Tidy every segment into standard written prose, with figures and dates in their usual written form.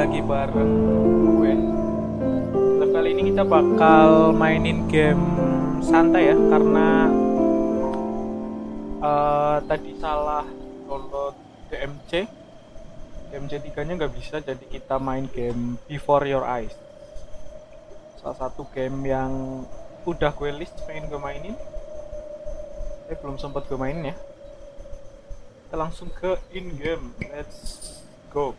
lagi bareng gue. Nah, kali ini kita bakal mainin game santai ya, karena tadi salah download DMC 3 nya nggak bisa, jadi kita main game Before Your Eyes. Salah satu game yang udah gue list pengen gue mainin, tapi belum sempat gue mainin ya. Kita langsung ke in game, let's go.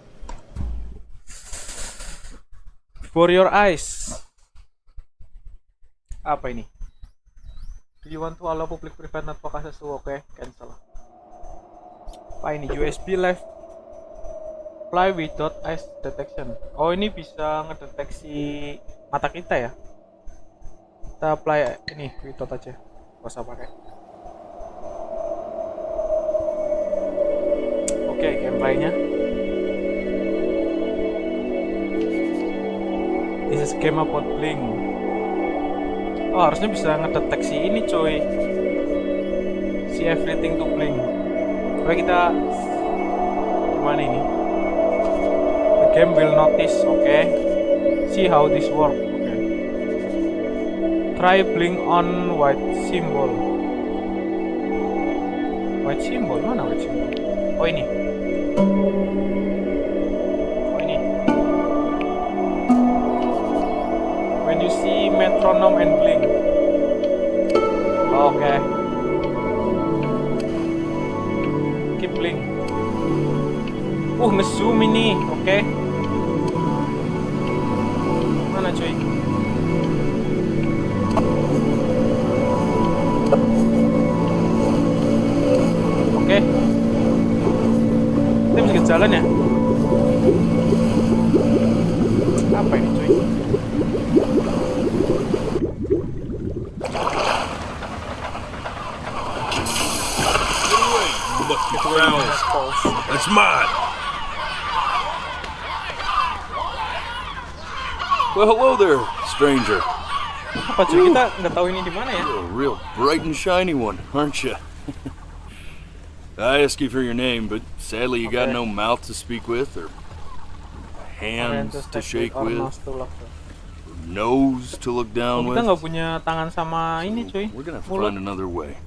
For your eyes. Apa ini? Do you want to allow public private network access to? Oke, cancel. Apa ini? USB live fly without eyes detection. Oh, ini bisa ngedeteksi mata kita ya. Kita apply ini without aja. Gak usah pakai. Oke, gameplaynya. This is game about Blink. Oh, harusnya bisa ngedeteksi ini coy. See everything to Blink. Coba kita gimana ini? The game will notice, okay. See how this work, okay. Try Blink on white symbol. White symbol? Mana white symbol? Oh ini. When you see metronome and blink. Oke. Keep blink. Nge-zoom ini. Oke. Mana cuy? Oke. Kita bisa jalan ya? Apa ini cuy? That's mine. Well, hello there, stranger. Apa cuy, kita nggak tahu ini di mana ya? You're a real bright and shiny one, aren't you? I asked you for your name, but sadly you got no mouth to speak with, or hands to shake with, or nose to look down with. Kita nggak punya tangan sama ini cuy. We're gonna have to find another way.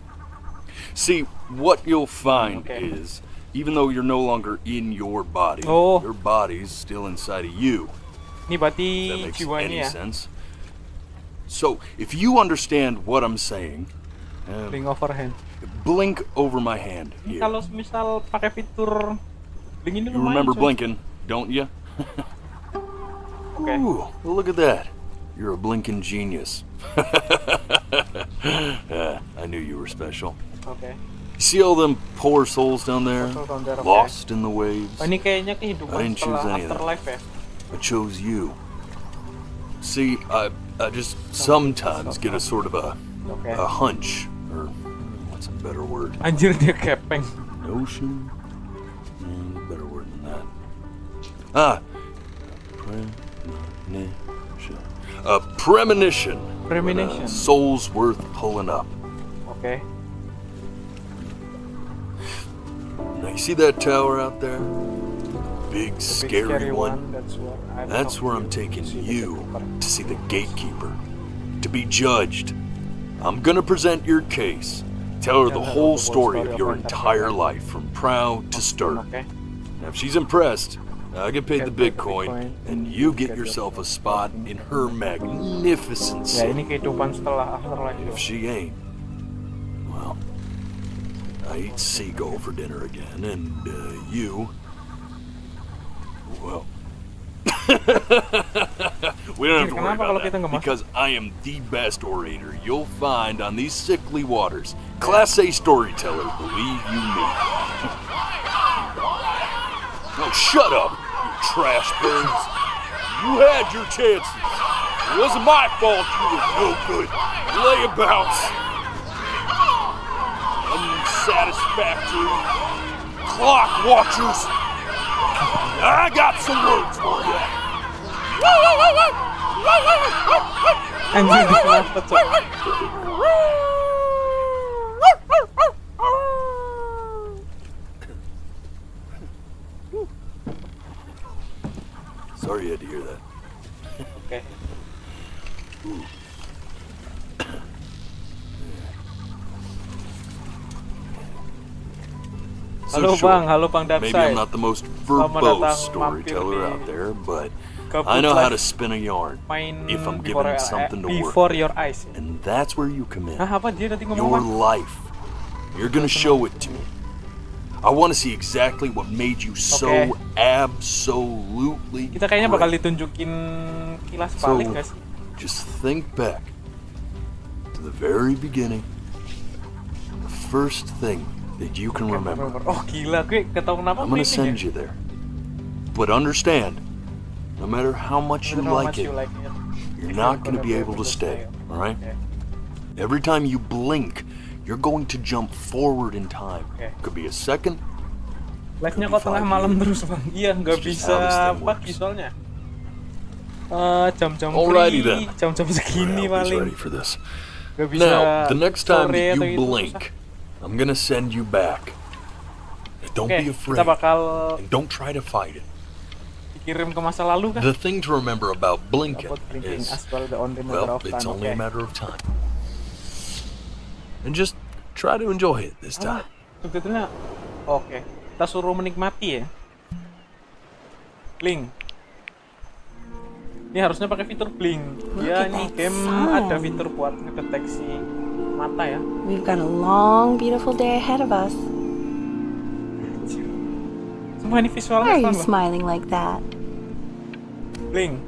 See, what you'll find is, even though you're no longer in your body, your body's still inside of you. Ini berarti that makes jiwanya any ya. sense. So, if you understand what I'm saying, Blink overhand. blink over my hand here. Kalau misal pakai fitur blink ini You lumayan remember cuy. blinking, don't you? Okay. Ooh, well, look at that. You're a blinking genius. I knew you were special. Okay. See all them poor souls down there? Down there, okay. Lost in the waves? Oh, ini kayaknya I kehidupan didn't choose setelah any of that. afterlife ya. I chose you. See, I just sometimes get a sort of a hunch, or what's a better word? Anjir, dia kepeng. Notion? Better word than that. Premonition. A premonition. Premonition. Soul's worth pulling up. Okay. Now you see that tower out there? Big, scary one. That's where I'm taking you to see the gatekeeper, to be judged. I'm gonna present your case, tell her the whole story of your entire life, from proud to stern. Now if she's impressed, I can pay the Bitcoin, and you get yourself a spot in her magnificent Ya, ini city. kehidupan setelah afterlife. If she ain't, well, I eat seagull for dinner again, and you... Well, we don't have to worry about that, because I am the best orator you'll find on these sickly waters. Class A storyteller, believe you me. Oh, shut up, you trash birds. You had your chances. It wasn't my fault you were no good. Layabouts. Unsatisfactory. Clock watchers. I got some words for you. Anjir, kenapa tuh? Sorry So halo Bang maybe Darkside. I'm not the most Selamat datang verbose storyteller mampir di out there, but Kabut I know how to Live spin a yarn main if I'm before, given something to work before with. your eyes. And that's where you come in. Hah, apa dia tadi ngomong Your apa? life. You're gonna show it to me. I want to see exactly what made you so Oke. absolutely Kita kayaknya bakal great. ditunjukin kilas So, balik guys. just think back to the very beginning, the first thing that you can remember. Oh gila, gue gak tau kenapa I'm gonna merinding send ya. you there. But understand, no matter how much you How like much it, you like it, you're not gonna be able to stay, alright? Every time you blink, you're going to jump forward in time. Okay. Could be a second. Live-nya kok tengah malam terus bang. Iya, nggak It's just bisa how this thing pagi works. soalnya. Jam-jam Alrighty free, then. jam-jam segini I hope he's paling. ready for this. Nggak bisa Now, the next time sore that atau you itu susah. blink, I'm gonna send you back. Don't Oke, be kita afraid. bakal And don't try to fight it. dikirim ke masa lalu kan? The thing to remember about blinking About blinking is, as well, the only matter well, of time. it's only Oke. a matter of time. And just try to enjoy it this Apa? time. Sebetulnya, oke. Kita suruh menikmati ya. Blink. Ini harusnya pakai fitur blink. Ya, at ini that game sun. ada fitur buat ngedeteksi mata ya. We've got a long, beautiful day ahead of us. Semua ini visualnya Why are you sama. smiling like that? Blink.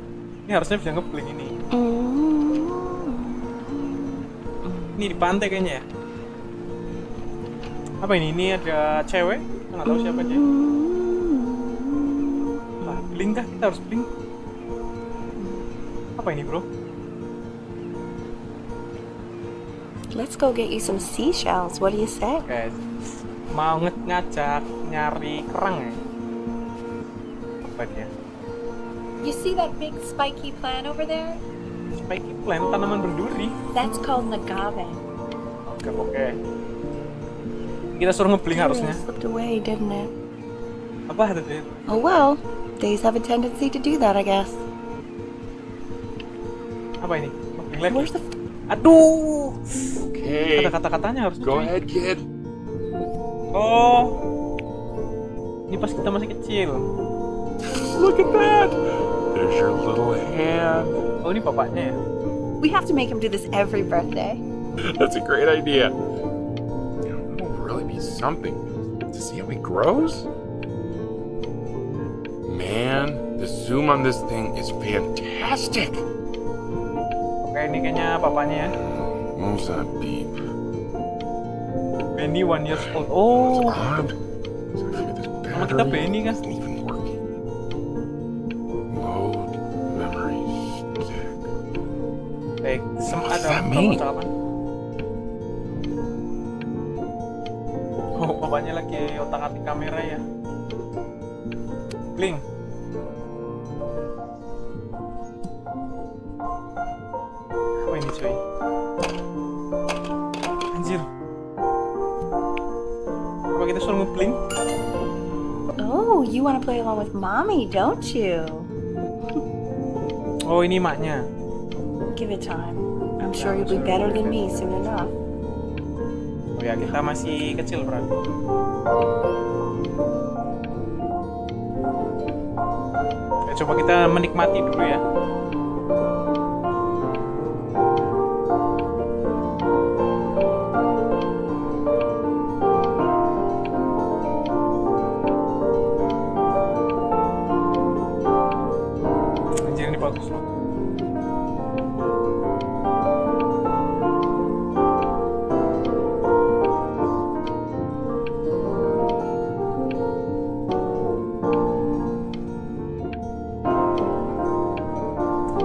Ini harusnya bisa ngeblink ini. Ini di pantai kayaknya ya. Apa ini? Ini ada cewek. Kita nggak tahu siapa dia. Wah, blink kah? Kita harus blink. Apa ini bro? Let's go get you some seashells. What do you say? Oke. Mau ngajak nyari kerang ya? Apa dia? You see that big spiky plant over there? Spiky plant, tanaman berduri. That's called Nyobain. Oke. Kita suruh ngeblink harusnya. Slipped away, didn't it? Apa tadi? Oh well, days have a tendency to do that, I guess. Apa ini? Ngeblink lagi. Where's the? Aduh. Okay, Ada kata-katanya harusnya. go cuy. ahead, kid. Oh. Ini pas kita masih kecil. Look at that. There's your little hand. Oh, ini bapaknya ya. We have to make him do this every birthday. That's a great idea. You know, it'll really be something to see how he grows. Man, the zoom on this thing is fantastic. Oke, ini kayaknya bapaknya ya. What was that beep? Benny 1 years old. Oh. It's odd. So I figure this Sama kita battery Benny kan. isn't even working. Load memory stick. Baik, What does ada that mean? percakapan. Oh, bapaknya lagi otak-atik kamera ya. Blink. Apa ini cuy? Anjir. Apa kita suruh ngeblink? Oh, you want to play along with mommy, don't you? Oh, ini maknya. Give it time. I'm sure you'll be better than me soon enough. Oh ya, kita masih kecil berarti. Oke, coba kita menikmati dulu ya. Anjir, ini bagus loh.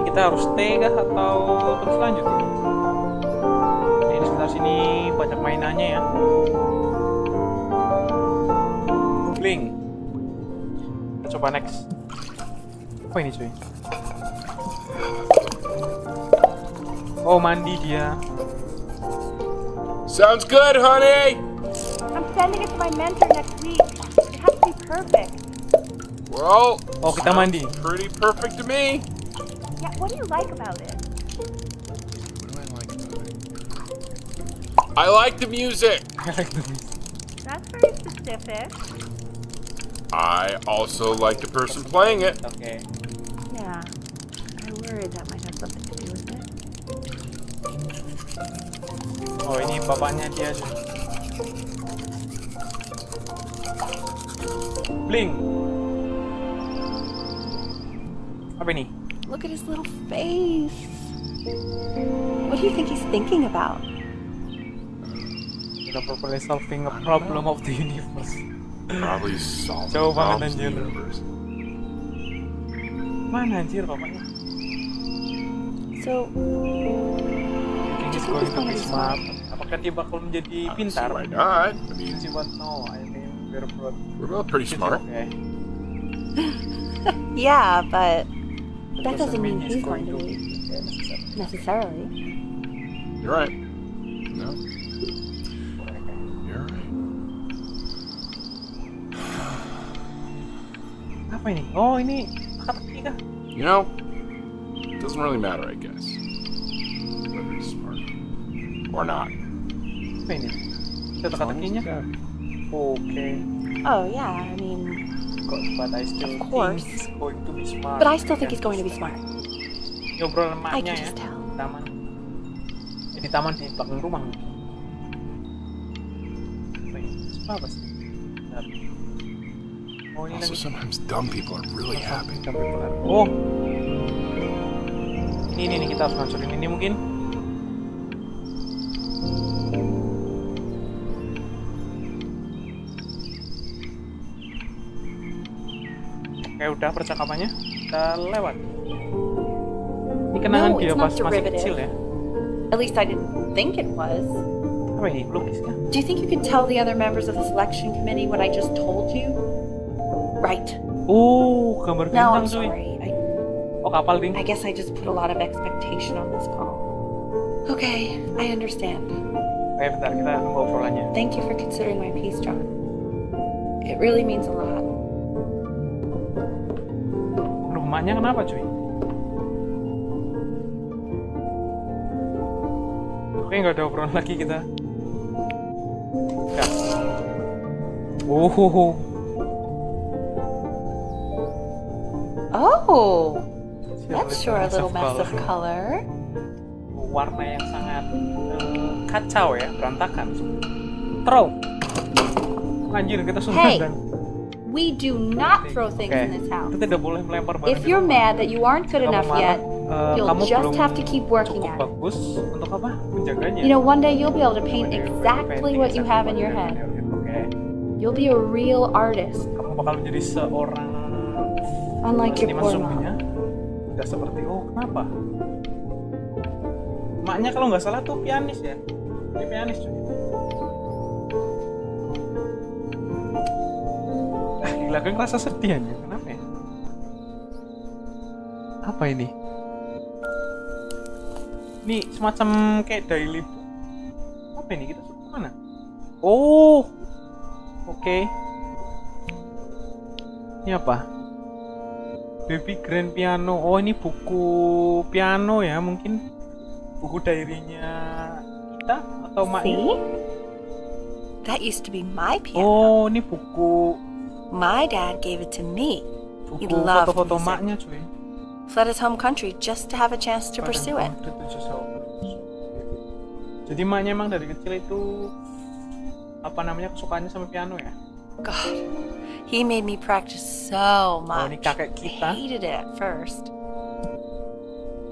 Kita harus stay kah atau terus lanjut? Ini sebentar sini banyak mainannya ya. Blink. Kita coba next. Apa ini cuy? Oh, mandi dia. Sounds good, honey. I'm sending it to my mentor next week. It has to be perfect. Well, Oh, kita mandi. pretty perfect to me. Yeah, what do you like about it? What do I like about it? I like the music. I like the music. That's very specific. specific. I also like the person playing it. Oke. Yeah, I worried that might have something to do with it. Oh, ini bapaknya dia. Bling. Apa ini? Look at his little face. What do you think he's thinking about? Kita properly solving a problem of the universe. Probably solving Jauh banget problems in the anjir. universe. Mana anjir bapaknya? So, Think he's going to be smart. Apakah dia bakal menjadi pintar? Why not? I mean, See what? No, I mean we're both. we're both pretty smart. Okay. yeah, but that doesn't mean he's he's going to be necessarily. You're right. No. You're right. Apa ini? Oh, ini teka-teki kah? You know, it doesn't really matter, I guess. Whether he's smart or not. Apa ini? Ada teka-tekinya? Oke. Oh yeah, I mean, But I still Of course. think he's going to be smart. but I still think he's going to be smart. Ngobrol I emaknya can ya just tell. di taman. Di taman di belakang rumah. Apa ini? Apa sih? Bentar. Oh, ini Also, lagi. sometimes dumb people are really happy. Oh. Ini nih kita harus ngancurin ini mungkin. Oke, udah percakapannya. Kita lewat. Ini kenangan No, dia it's pas not masih derivative. kecil ya. At least I didn't think it was. Apa ini? Lukis kah? Do you think you can tell the other members of the selection committee what I just told you? Right. Oh, gambar No, I'm bintang cuy. sorry. Oh, kapal ding. I guess I just put a lot of expectation on this call. Okay, I understand. Oke, bentar kita nunggu obrolannya. Thank you for considering my piece, John. It really means a lot. Rumahnya kenapa cuy? Oke, nggak ada obrolan lagi kita. Gas. Oh, Oh, that's sure a little mess of color. Warna yang sangat kacau ya, berantakan. Throw. Anjir, kita Hey, sundan. we do not throw things Oke, in this house. kita tidak boleh melempar barang If di you're rumah. mad that you aren't good Kamu enough marah, yet, you'll kamu just belum have to keep working cukup at it. bagus untuk apa? Menjaganya. You know, one day you'll be able to paint Painting exactly what you have in your head. Oke. You'll be a real artist, Kamu bakal menjadi seorang unlike your seniman poor sesungguhnya. mom. Tidak seperti kenapa? Maknya kalau nggak salah tuh pianis ya. Dia pianis cuy. Gila, gue ngerasa sedih aja. Kenapa ya? Apa ini? Ini semacam kayak daily book. Apa ini? Kita suka mana? Oh, oke. Ini apa? Baby Grand Piano. Oh, ini buku piano ya, mungkin buku diary-nya kita atau maknya. See? That used to be my piano. Oh, ini buku My dad gave it to me. He buku loved foto-foto music. maknya cuy. Fled his home country just to have a chance to pursue it. Jadi maknya emang dari kecil itu apa namanya kesukaannya sama piano ya? God, he made me practice so Oh, ini much. kakek kita. I hated it at first.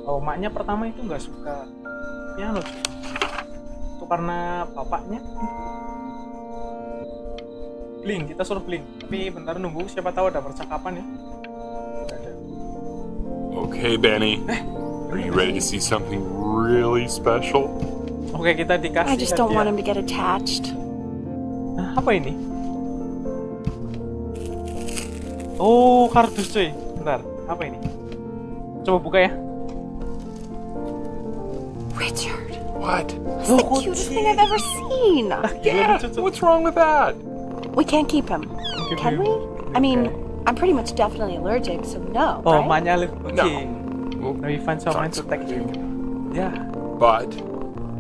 Oh, maknya pertama itu nggak suka piano cuy. Itu karena bapaknya. Bling, kita suruh bling. Tapi bentar nunggu, siapa tahu ada percakapan ya. Nggak ada. Okay, Benny. Are you ready to see something really special? Oke, kita dikasih I just don't hadiah. want him to get attached. Nah, apa ini? Oh, kardus cuy. Bentar, apa ini? Coba buka ya. Richard, What? it's the cutest thing I've ever seen. Yeah, what's wrong with that? We can't keep him, can we? I mean, I'm pretty much definitely allergic, so no, Oh, right? maknya live cooking. Well, No, we find someone to take him. Yeah. But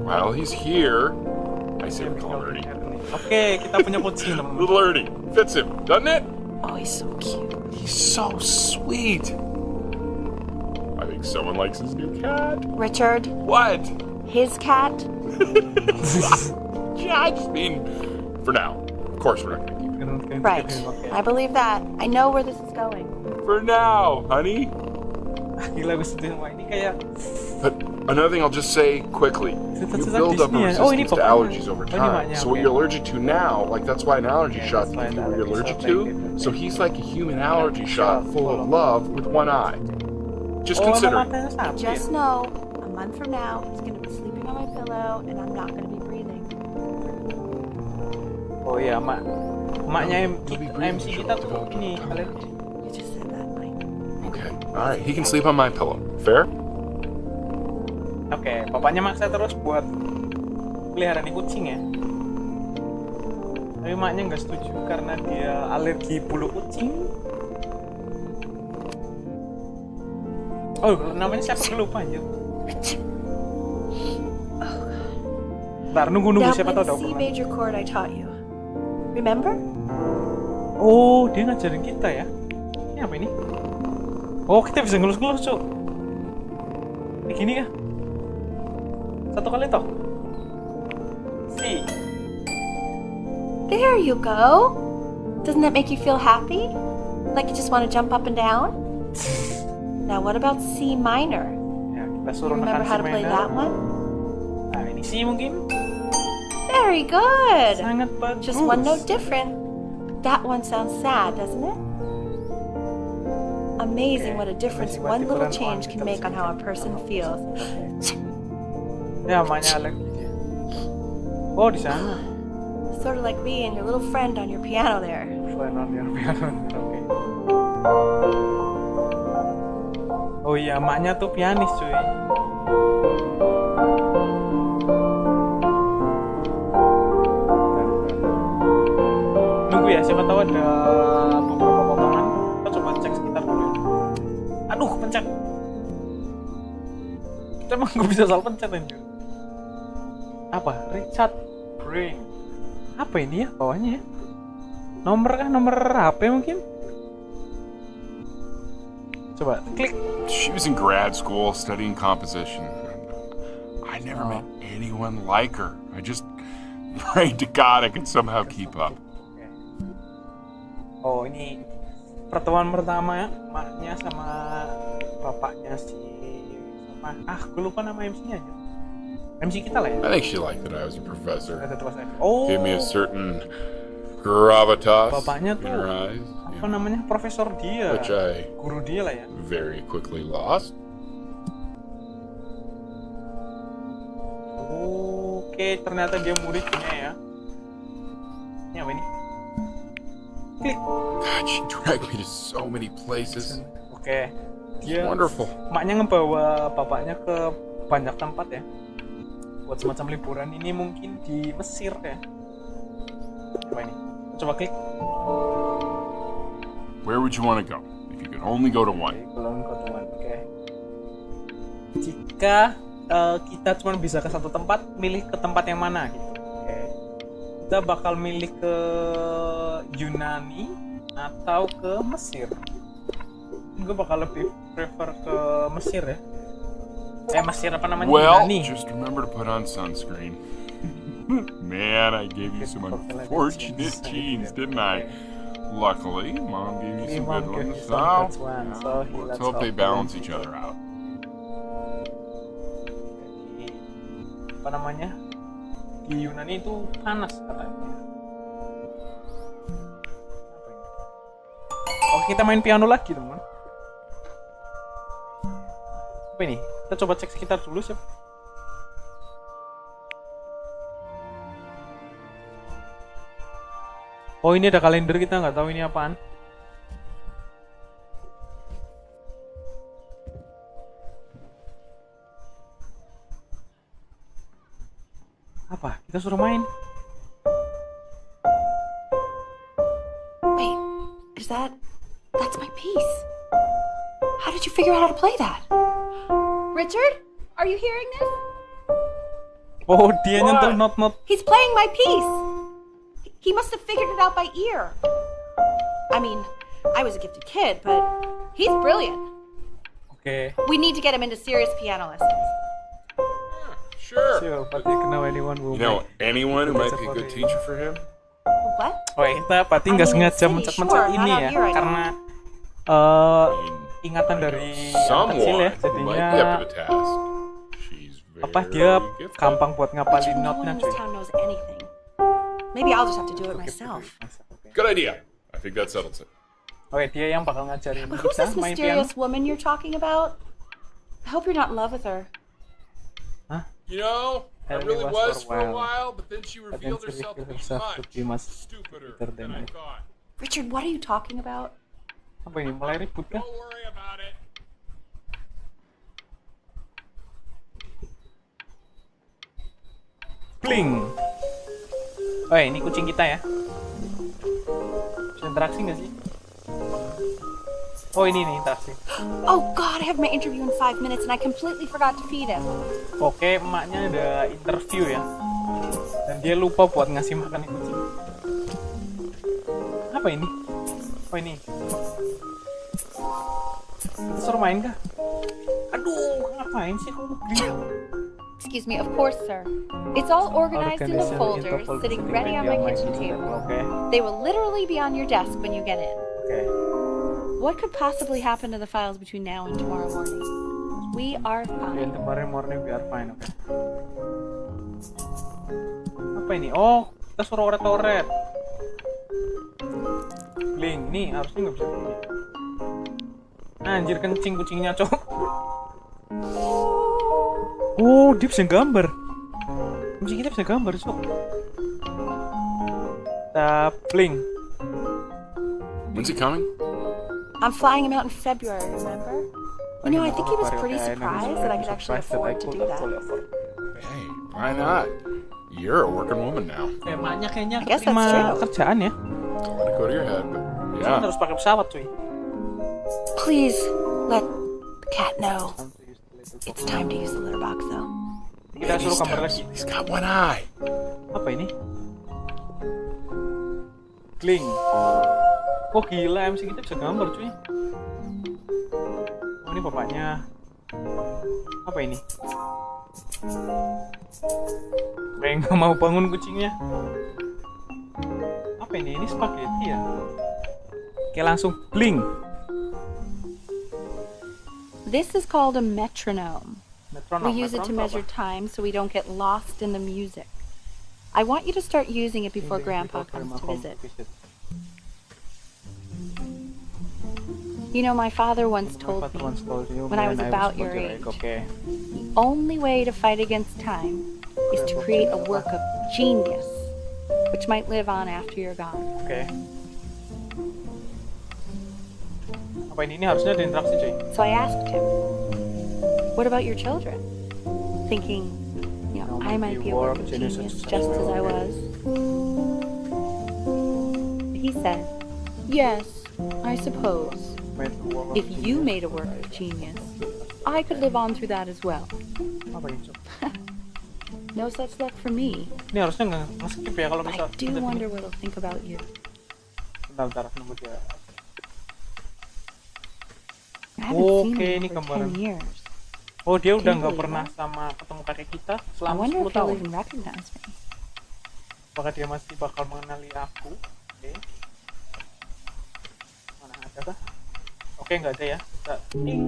while he's here, I I say we call him Ernie. Oke, kita punya kucing teman-teman. Little Ernie. Fits him, doesn't it? Oh, he's so cute. He's so sweet. I think someone likes his new cat. Richard, What? his cat? Yeah, I just mean, for now. Of course we're not gonna keep it. Right. I believe that. I know where this is going. For now, honey. Gila, gue setuju sama ini kayak But another thing I'll just say quickly. You build up a Disney ya. Oh, ini resistance to pokoknya. allergies over Oh, ini time. maknya, So what oke. you're allergic to now, like that's why an allergy Okay, shot that's why gives you an what you're allergy allergic shot to. like it. So he's like a human allergy shot full of love with one eye. Just consider it. matanya sapi. Just know, a month from now, he's gonna be sleeping on my pillow, and I'm not gonna be breathing. Oh iya, maknya You'll be breathing MC short, kita tuh developed ini over time. alergi. You just said that, Mike. Okay. All right. He can sleep on my pillow. Fair? Oke, bapaknya maksa terus buat pelihara nih kucing ya. Tapi maknya nggak setuju karena dia alergi bulu kucing. Oh, namanya siapa? Gue lupa anjir. Ntar nunggu That siapa tahu ada C obrolan. major chord I taught you. Remember? Oh, dia ngajarin kita ya. Ini apa ini? Oh, kita bisa ngelus-ngelus, Cuk. Ini gini ya. Satu kali toh. Si. There you go. Doesn't that make you feel happy? Like you just want to jump up and down? Now what about C minor? Ya, kita You suruh remember nekan how si to play minor. that one? Nah, ini si mungkin. Very good. Sangat bagus. Just one note different. That one sounds sad, doesn't it? Amazing what a difference one little change can make on how a person feels. Ya, maknya alergi dia. Oh, di sana. Sort of like me and your little friend on your piano there. Selain on your piano. Oke. Oh iya, maknya tuh pianis, cuy. Nunggu ya, siapa tahu ada beberapa potongan. Kita coba cek sekitar dulu. Aduh, pencet. Emang gue bisa salah pencet anjir. Apa? Richard Brain. Apa ini ya bawahnya ya? Nomor kah? Nomor HP mungkin? Coba klik. She was in grad school studying composition. I never met anyone like her. I just prayed to God I could somehow keep up. Oh, ini pertemuan pertama ya, maknya sama bapaknya si siapa? Gue lupa nama MC-nya aja. MC kita lah ya. I think she liked that I was a professor. Ada tuh saya. Oh, Gave me a certain gravitas bapaknya in tuh her eyes, apa namanya, profesor dia, which I guru dia lah ya. very quickly lost. Oke, ternyata dia muridnya ya. Ini apa ini? Klik. God, she dragged me to so many places. Oke, dia Wonderful. maknya ngebawa bapaknya ke banyak tempat ya. Buat semacam liburan ini mungkin di Mesir ya. Coba ini, coba klik. Where would you want to go if you could only go to one? Belum teman. Oke. Jika kita cuma bisa ke satu tempat, milih ke tempat yang mana gitu. Oke. Kita bakal milih ke Yunani atau ke Mesir. Gue bakal lebih prefer ke Mesir ya. Mesir apa namanya? Well, Yunani. just remember to put on sunscreen. Man, I gave you some unfortunate jeans, didn't I? Luckily, Mom gave you some good ones. So, let's hope they balance each other out. Apa namanya? Di Yunani itu panas katanya. Apa ini? Oh, kita main piano lagi, teman. Apa ini? Kita coba cek sekitar dulu sih. Oh, ini ada kalender, kita nggak tahu ini apaan. Apa? Kita suruh main. Wait, that's my piece. How did you figure out how to play that? Richard, are you hearing this? Oh, dia nyentuh not. He's playing my piece. He must have figured it out by ear. I mean, I was a gifted kid, but he's brilliant. Oke. We need to get him into serious piano lessons. Sure. Sure, but you know anyone who You know anyone who might be a good teacher for him? What? Oh, kita berarti nggak I mean, sengaja city, mencet-mencet sure, ini not ya, out here, I know. karena ingatan dari Someone kecil ya, who might be up to jadinya the task. She's apa dia gifted. gampang buat But ngapalin no notnya one in this cuy. town knows anything. Maybe I'll just have to do it myself. Good idea. I think that settles it. Oke, dia yang bakal ngajarin But who's kita this main piano. mysterious woman you're talking about? I hope you're not in love with her. You know, I Ellie really was was for a for a while, but then she But revealed then she herself to revealed be herself much stupider than than I I- thought. Richard, what are you talking about? Apa ini, mulai ribut kah? Don't worry about it. Bling. Oh, ini kucing kita ya. Bisa interaksi nggak sih? Oh, ini nih interaksi. Oh God, I have my interview in 5 minutes and I completely forgot to feed him. Oke, emaknya ada interview ya. Dan dia lupa buat ngasih makan kucing. Apa ini? Oh, ini. Kita suruh main kah? Aduh, ngapain sih kok begini? Excuse me, of course, sir. It's all organized in a Organization folder, folder sitting ready on my kitchen table. Oke. They will literally be on your desk when you get in. Oke. What could possibly happen to the files between now and tomorrow morning? We are Dan fine. tomorrow morning we are fine, oke. Apa ini? Oh, kita suruh oret-oret. Bling, nih harusnya nggak bisa begini. Anjir, kencing kucingnya, cok. Oh, dia bisa gambar. Kucing kita bisa gambar, cok. Kita bling. When's he coming? I'm flying him out in February, remember? You know, I think he was pretty surprised that I could actually afford to do that. Hey, why not? You're a working woman now. Emaknya kayaknya I guess that's keterima true. kerjaan ya. Don't let it go to your head, but Cuman yeah. harus pakai pesawat, cuy. Please let the cat know. It's time to use the litter box, though. Kita suruh gambar lagi. He's got one eye. Apa ini? Bling. Oh gila, MC kita bisa gambar cuy. Oh ini bapaknya. Apa ini? Kayak nggak mau bangun kucingnya. Apa ini? Ini spaghetti ya? Oke langsung bling. This is called a metronome. Metronom. We use it to measure time so we don't get lost in the music. I want you to start using it before Grandpa comes to visit. You know, my father once told me when I was about your age, Okay. the only way to fight against time is to create a work of genius, which might live on after you're gone. Oke. Apa ini? Ini harusnya ada interaksi cuy. So I asked him, what about your children? Thinking, you know, I might be a work of genius just as I was. He said, yes, I suppose. If you made a work of genius, I could live on through that as well. Apa ini? Cok? No such luck for me. Ini harusnya nge-skip ya kalau But bisa. I do wonder what he'll think about you. Bentar, nunggu dia. I haven't seen Oke, him ini in over gambaran. 10 years. Oh dia udah Can you nggak believe pernah that? sama ketemu kakek kita I selama wonder 10 if he'll tahun. even recognize me. Apakah dia masih bakal mengenali aku? Oke. Mana ada kah? Oke nggak ada ya. Kita ting.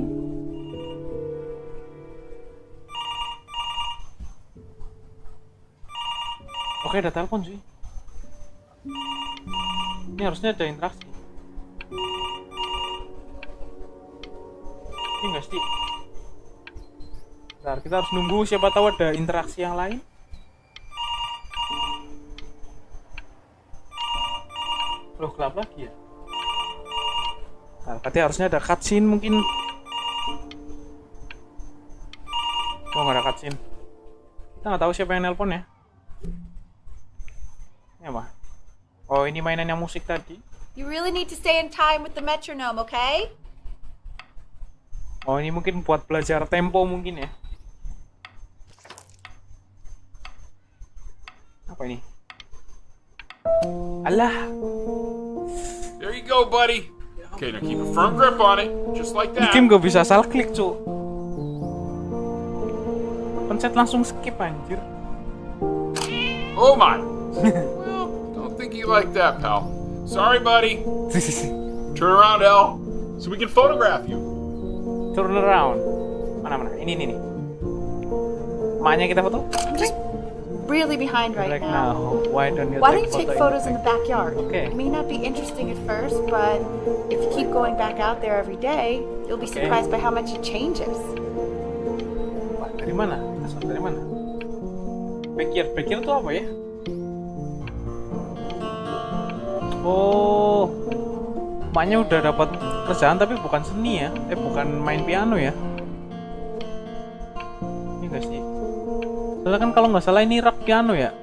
Oke ada telepon cuy. Ini harusnya ada interaksi. Ini nggak sih? Bentar, kita harus nunggu siapa tahu ada interaksi yang lain. Loh, gelap lagi ya? Nah, berarti harusnya ada cutscene mungkin. Oh, nggak ada cutscene. Kita nggak tahu siapa yang nelpon ya. Ini apa? Oh, ini mainannya musik tadi. You really need to stay in time with the metronome, okay? Oh, ini mungkin buat belajar tempo mungkin ya. Alah. There you go, buddy. Okay, now keep a firm grip on it, just like Di that. game gak bisa asal klik, cu. Pencet langsung skip anjir. Oh my. Well, don't think you like that, pal. Sorry, buddy. Turn around, L, so we can photograph you. Turn around. Mana. Ini nih. Maknya kita foto? I'm just really behind right Like now. now. Why don't you take photos in the backyard? Okay. It may not be interesting at first, but if you keep going back out there every day, you'll be Okay. surprised by how much it changes. Wah, dari mana? Asal dari mana? Backyard tuh apa ya? Oh, maknya udah dapat kerjaan tapi bukan seni ya? Bukan main piano ya? Ini enggak sih? Soalnya kan kalau nggak salah ini rak piano ya?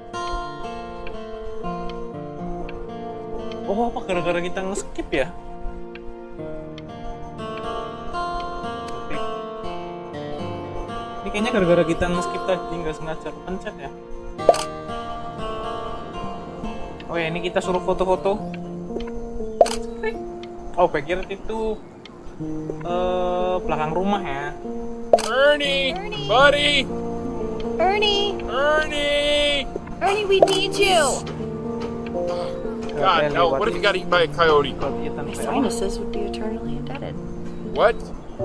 Oh, apa gara-gara kita nge-skip ya? Oke. Ini kayaknya gara-gara kita nge-skip tadi nggak sengaja pencet ya? Oh ya, ini kita suruh foto-foto. Oh, backyard itu belakang rumah ya. Ernie, buddy. Ernie, we need you. God, no. What if you got eaten by a coyote? My sinuses would be eternally indebted. What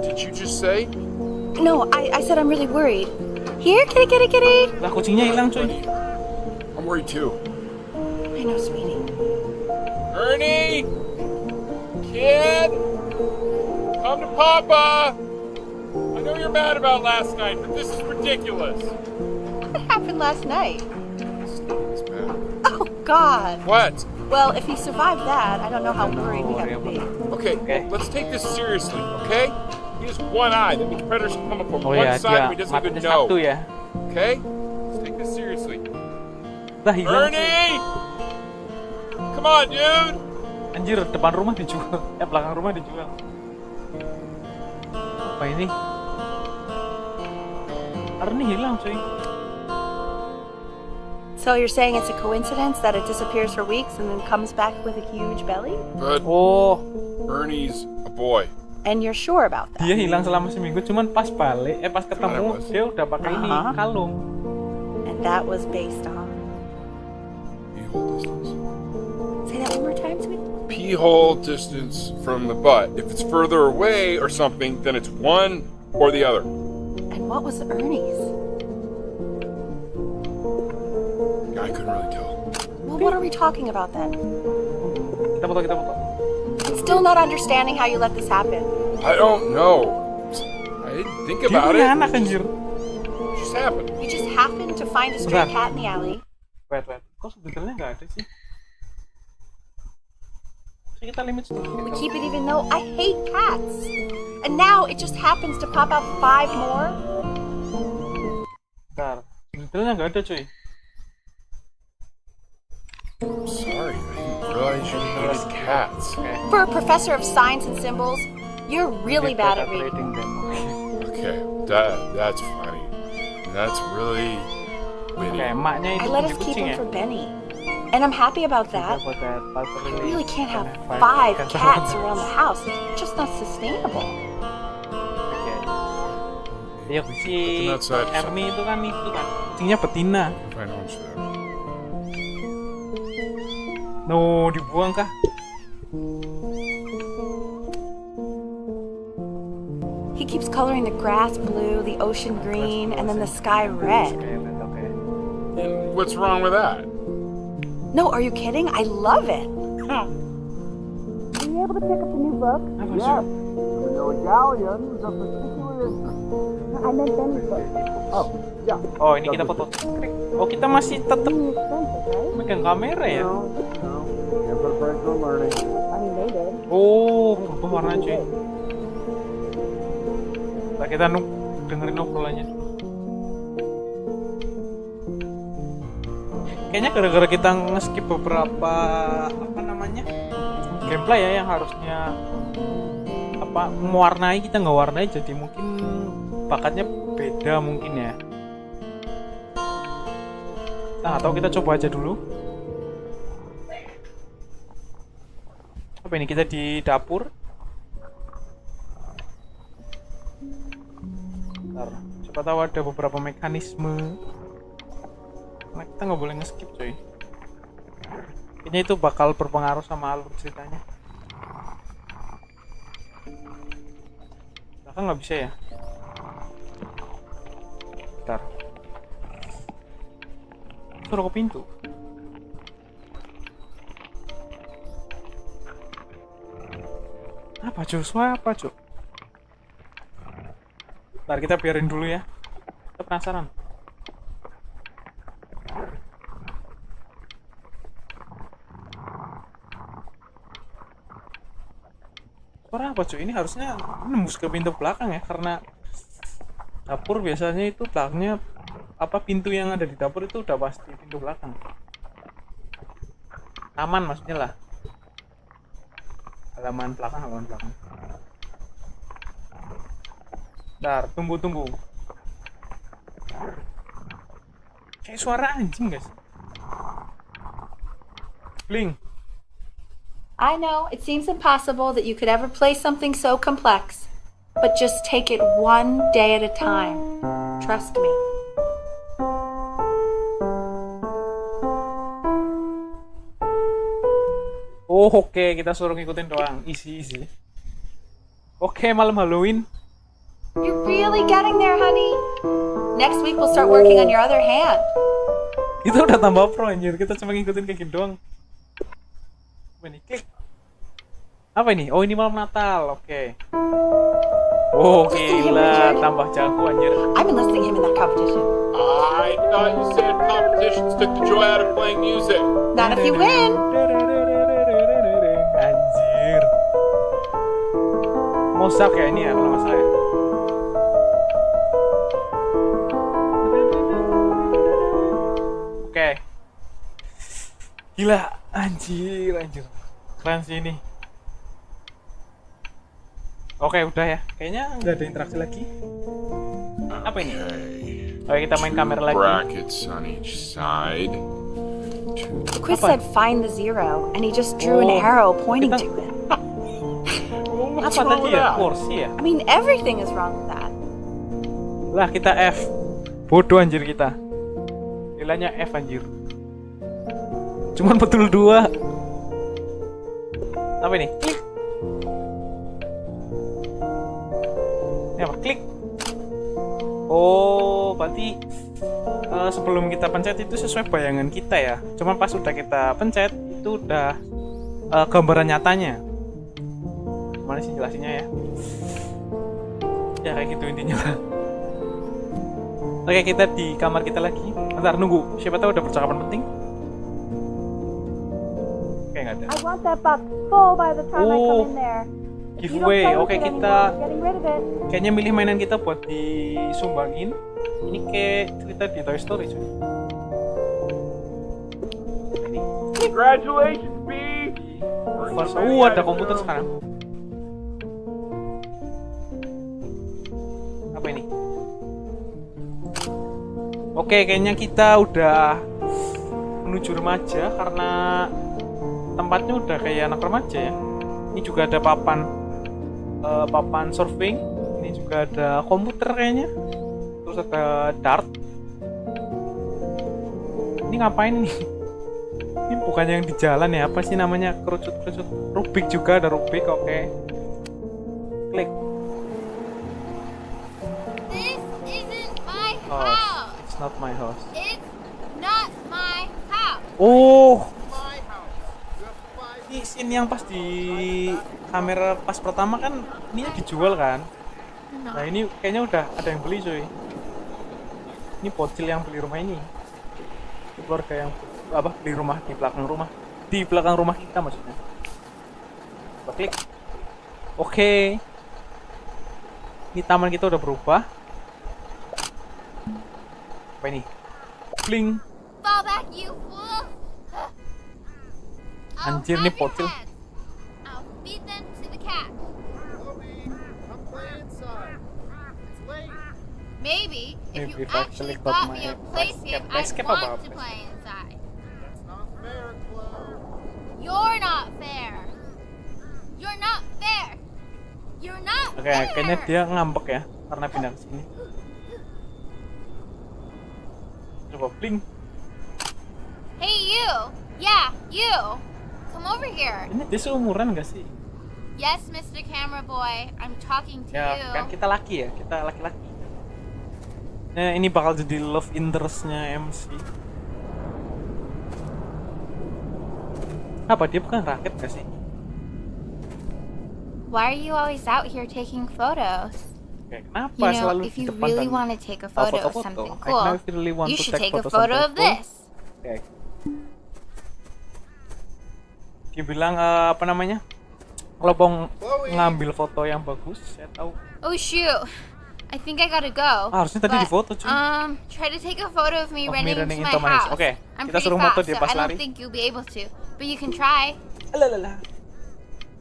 did you just say? No, I said I'm really worried. Here, kitty. Lah, kucingnya hilang cuy. I'm worried too. I know, sweetie. Ernie, kid, come to Papa. I know you're mad about last night, but this is ridiculous. What happened last night? It's bad. Oh, God. What? Well, if he survived that, I don't know how worried we have to be. Okay, let's take this seriously, okay? He has one eye. That means predators can come up from Oh one ya, side dia and he doesn't even matanya know. satu ya. Okay? Let's take this seriously. Lah, hilang. Ernie! Come on, dude! Anjir, depan rumah dijual. Belakang rumah dijual. Apa ini? Arni hilang cuy. So you're saying it's a coincidence that it disappears for weeks and then comes back with a huge belly? But Oh, Ernie's a boy. And you're sure about that? dia hilang selama seminggu, cuman pas balik, pas ketemu Gimana, Bos? dia udah pakai ini Uh-huh. kalung. And that was based on... Pee-hole distance. Say that one more time, sweetie. Pee-hole distance from the butt. If it's further away or something, then it's one or the other. And what was Ernie's? I couldn't really tell. Well, what are we talking about then? Kita foto. Still not understanding how you let this happen. I don't know. I didn't think Dia about punya it. anak anjir. It just happened. You just happened to find a stray Bentar. cat in the alley. Wait. Kok sebetulnya nggak ada sih? Jadi kita limit sedikit. We keep it even though I hate cats. And now it just happens to pop up 5 more? Bentar. Sebetulnya nggak ada cuy. I'm sorry. I didn't realize you hated cats. For a professor of signs and symbols, you're really bad at reading. Reading them. Okay, that's funny. That's really witty. Oke, emaknya itu I let us kucing keep ya. him for Benny. And I'm happy about that. Buat I really can't have 5 cats around the house. It's just not sustainable. Iya, si Put them outside. Ernie itu kan kucingnya betina. Find homes for them. No, dibuang kah? He keeps coloring the grass blue, the ocean green, and then the sky red. Oke. And what's wrong with that? No, are you kidding? I love it. Are you able to pick up the new book? Apa sih? I meant Benny's book. Oh, ini kita foto. Oh, kita masih tetap megang kamera ya? I mean, they did. Oh, berubah warna cuy. Nah, kita dengerin obrolannya dulu. Kayaknya gara-gara kita nge-skip beberapa gameplay ya yang harusnya mewarnai, kita nggak warnai, jadi mungkin bakatnya beda mungkin ya. Nah, atau kita coba aja dulu. Apa ini, kita di dapur? Bentar, siapa tahu ada beberapa mekanisme. Nah, kita nggak boleh nge-skip coy. Kayaknya itu bakal berpengaruh sama alur ceritanya. Bahkan nggak bisa ya. Bentar. Suruh ke pintu. Apa Joshua? Apa Cok? Bentar, kita biarin dulu ya. Kita penasaran. Suara apa Cok? Ini harusnya nembus ke pintu belakang ya, karena dapur biasanya itu belakangnya apa, pintu yang ada di dapur itu udah pasti pintu belakang. Taman maksudnya lah. Halaman belakang. Bentar, tunggu. Kayak suara anjing guys. Bling. I know it seems impossible that you could ever play something so complex, but just take it one day at a time. Trust me. Oh oke, kita suruh ngikutin doang. Easy. Oke, malam Halloween. You're really getting there, honey. Next week we'll start working on your other hand. Kita udah tambah pro anjir, kita cuma ngikutin kayak gitu doang. Apa ini? Klik. Apa ini? Oh ini malam Natal, oke. Oh gila, tambah jago anjir. I'm enlisting him in that competition. I thought you said competitions took the joy out of playing music. Not if you win. Anjir. Mozart ya ini ya kalau nggak salah ya. Oke. Gila, anjir. Keren sih ini. Oke, udah ya. Kayaknya nggak ada interaksi lagi. Apa ini? Oke, kita main kamera lagi. Brackets on each side. The quiz said find the zero, and he just drew an arrow pointing to it. Apa tadi ya? Kursi ya? I mean, everything is wrong with that. Lah, kita F. Bodoh anjir kita. Nilainya F anjir. Cuman betul 2. Apa ini? Klik. Ini apa? Klik. Oh, berarti sebelum kita pencet itu sesuai bayangan kita ya. Cuman pas udah kita pencet itu udah gambaran nyatanya. Mana sih jelasinnya ya? Ya kayak gitu intinya lah. Oke, kita di kamar kita lagi. Bentar, nunggu. Siapa tahu ada percakapan penting. Oke, nggak ada. I want that box full by the time I come in there. Giveaway. Oke, kita kayaknya milih mainan kita buat disumbangin. Ini kayak cerita di Toy Story cuy. Ini. Congratulations, B. Ada komputer sekarang. Apa ini? Oke, kayaknya kita udah menuju remaja karena tempatnya udah kayak anak remaja ya. Ini juga ada papan surfing. Ini juga ada komputer kayaknya. Terus ada dart. Ini ngapain nih? Ini bukannya yang di jalan ya? Apa sih namanya? Kerucut-kerucut. Rubik juga ada Rubik. Oke. Klik. This isn't my Oh, house. it's not my house. It's not my house. Oh. Ini scene yang pas di kamera pas pertama kan ini dijual kan. Nah ini kayaknya udah ada yang beli cuy. Ini bocil yang beli rumah ini. Ini keluarga yang beli rumah di belakang rumah. Di belakang rumah kita maksudnya. Coba klik. Oke. Ini taman kita udah berubah. Apa ini? Bling. Fall back, you fool. I'll Anjir, have nih your bocil. heads. I'll feed them to the cat. Maybe if Maybe you if I actually click on got me my a playscape, I'd escape want about to this. play inside. You're not fair. Oke, kayaknya dia ngambek ya karena pindah ke sini. Coba blink. Hey, you. Yeah, you. Come over here. Ini dia seumuran gak sih? Yes, Mr. Camera Boy. I'm talking to Ya, you. kan kita laki ya, kita laki-laki. Nah, ini bakal jadi love interest-nya MC. Apa dia bukan raket gak sih? Why are you always out here taking photos? Oke, kenapa You know, selalu if di you depan really dan want to take a photo of foto-foto? something I know cool, if you really want you to should take take a photo photo something of cool. this. Oke. Dia bilang apa namanya? Kalau mau ngambil foto yang bagus, saya tahu. Oh shoot. I think I gotta go. Harusnya tadi But, difoto, cuy. Try to take a photo of me Of running me running into into my my house. house. Okay, I'm kita pretty suruh foto fast, dia so pas I lari. don't think you'll be able to. But you can try. Alah,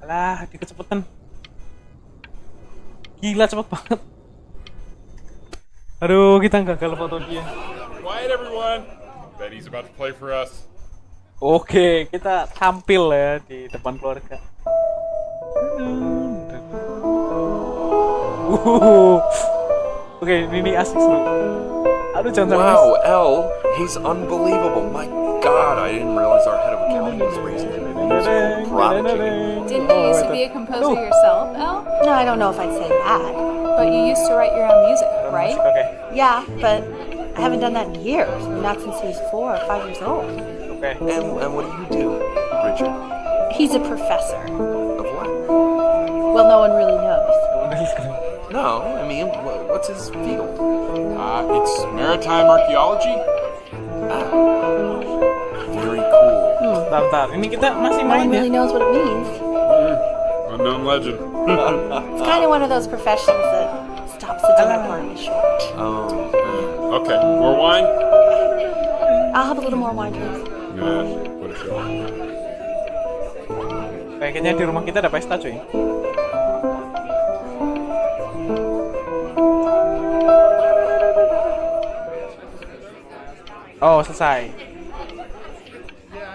alah, dia kecepatan. Gila, cepet banget. Aduh, kita gagal foto dia. Quiet, everyone. Betty's about to play for us. Oke, kita tampil ya di depan keluarga. Oke, ini asik seru. Aduh, jangan Wow, L, he's unbelievable. My God, I didn't realize our head of accounting was raising him in a musical prodigy. Didn't you used to be a composer yourself, Elle? No, I don't know if I'd say that. But you used to write your own music, right? Oke, Yeah, but I haven't done that in years. Not since he was 4 or 5 years old. oke. And what do you do, Richard? He's a professor. Of what? Well, no one really knows. No, I mean, what's his field? It's maritime archaeology. Very cool. Bentar, ini kita masih No main one ya. really knows what it means. Unknown legend. It's kind of one of those professions that stops the dinner party short. Okay, more wine? I'll have a little more wine, please. Yeah, what a show. Kayaknya di rumah kita ada pesta, cuy. Oh, selesai.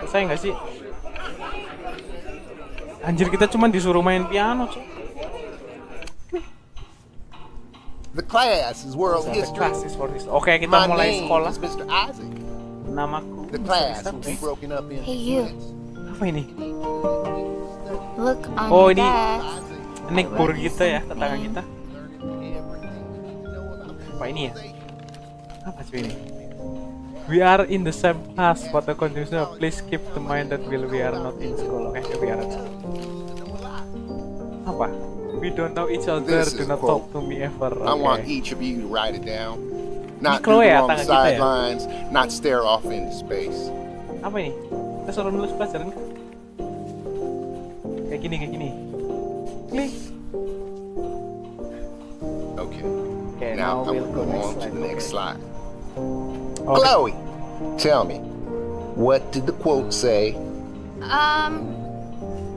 Selesai nggak sih? Anjir, kita cuma disuruh main piano, cuy. The class is world The history. class is for this. Oke, kita My mulai name sekolah. is Mr. Isaac. Namaku The Mr. class Isaac, will be oke. broken up into Hey, you. units. Apa ini? Look on Oh, your ini desk. nekbur kita ya, tetangga kita. Apa ini ya? Apa sih ini? We are in the same class, but the condition please keep the mind that we are not in school. Oke, we are. Apa? We don't know each other. This Do is not a talk quote. to me ever. I want Oke. each of you to write it down. Not Chloe do ya, on the tangan kita ya? sidelines, not stare off into space. Apa ini? Kita suruh nulis pelajaran kan? Kayak gini. Klik. Okay. Oke, Now I we'll will go on to the next slide. Oke. Chloe, tell me, what did the quote say?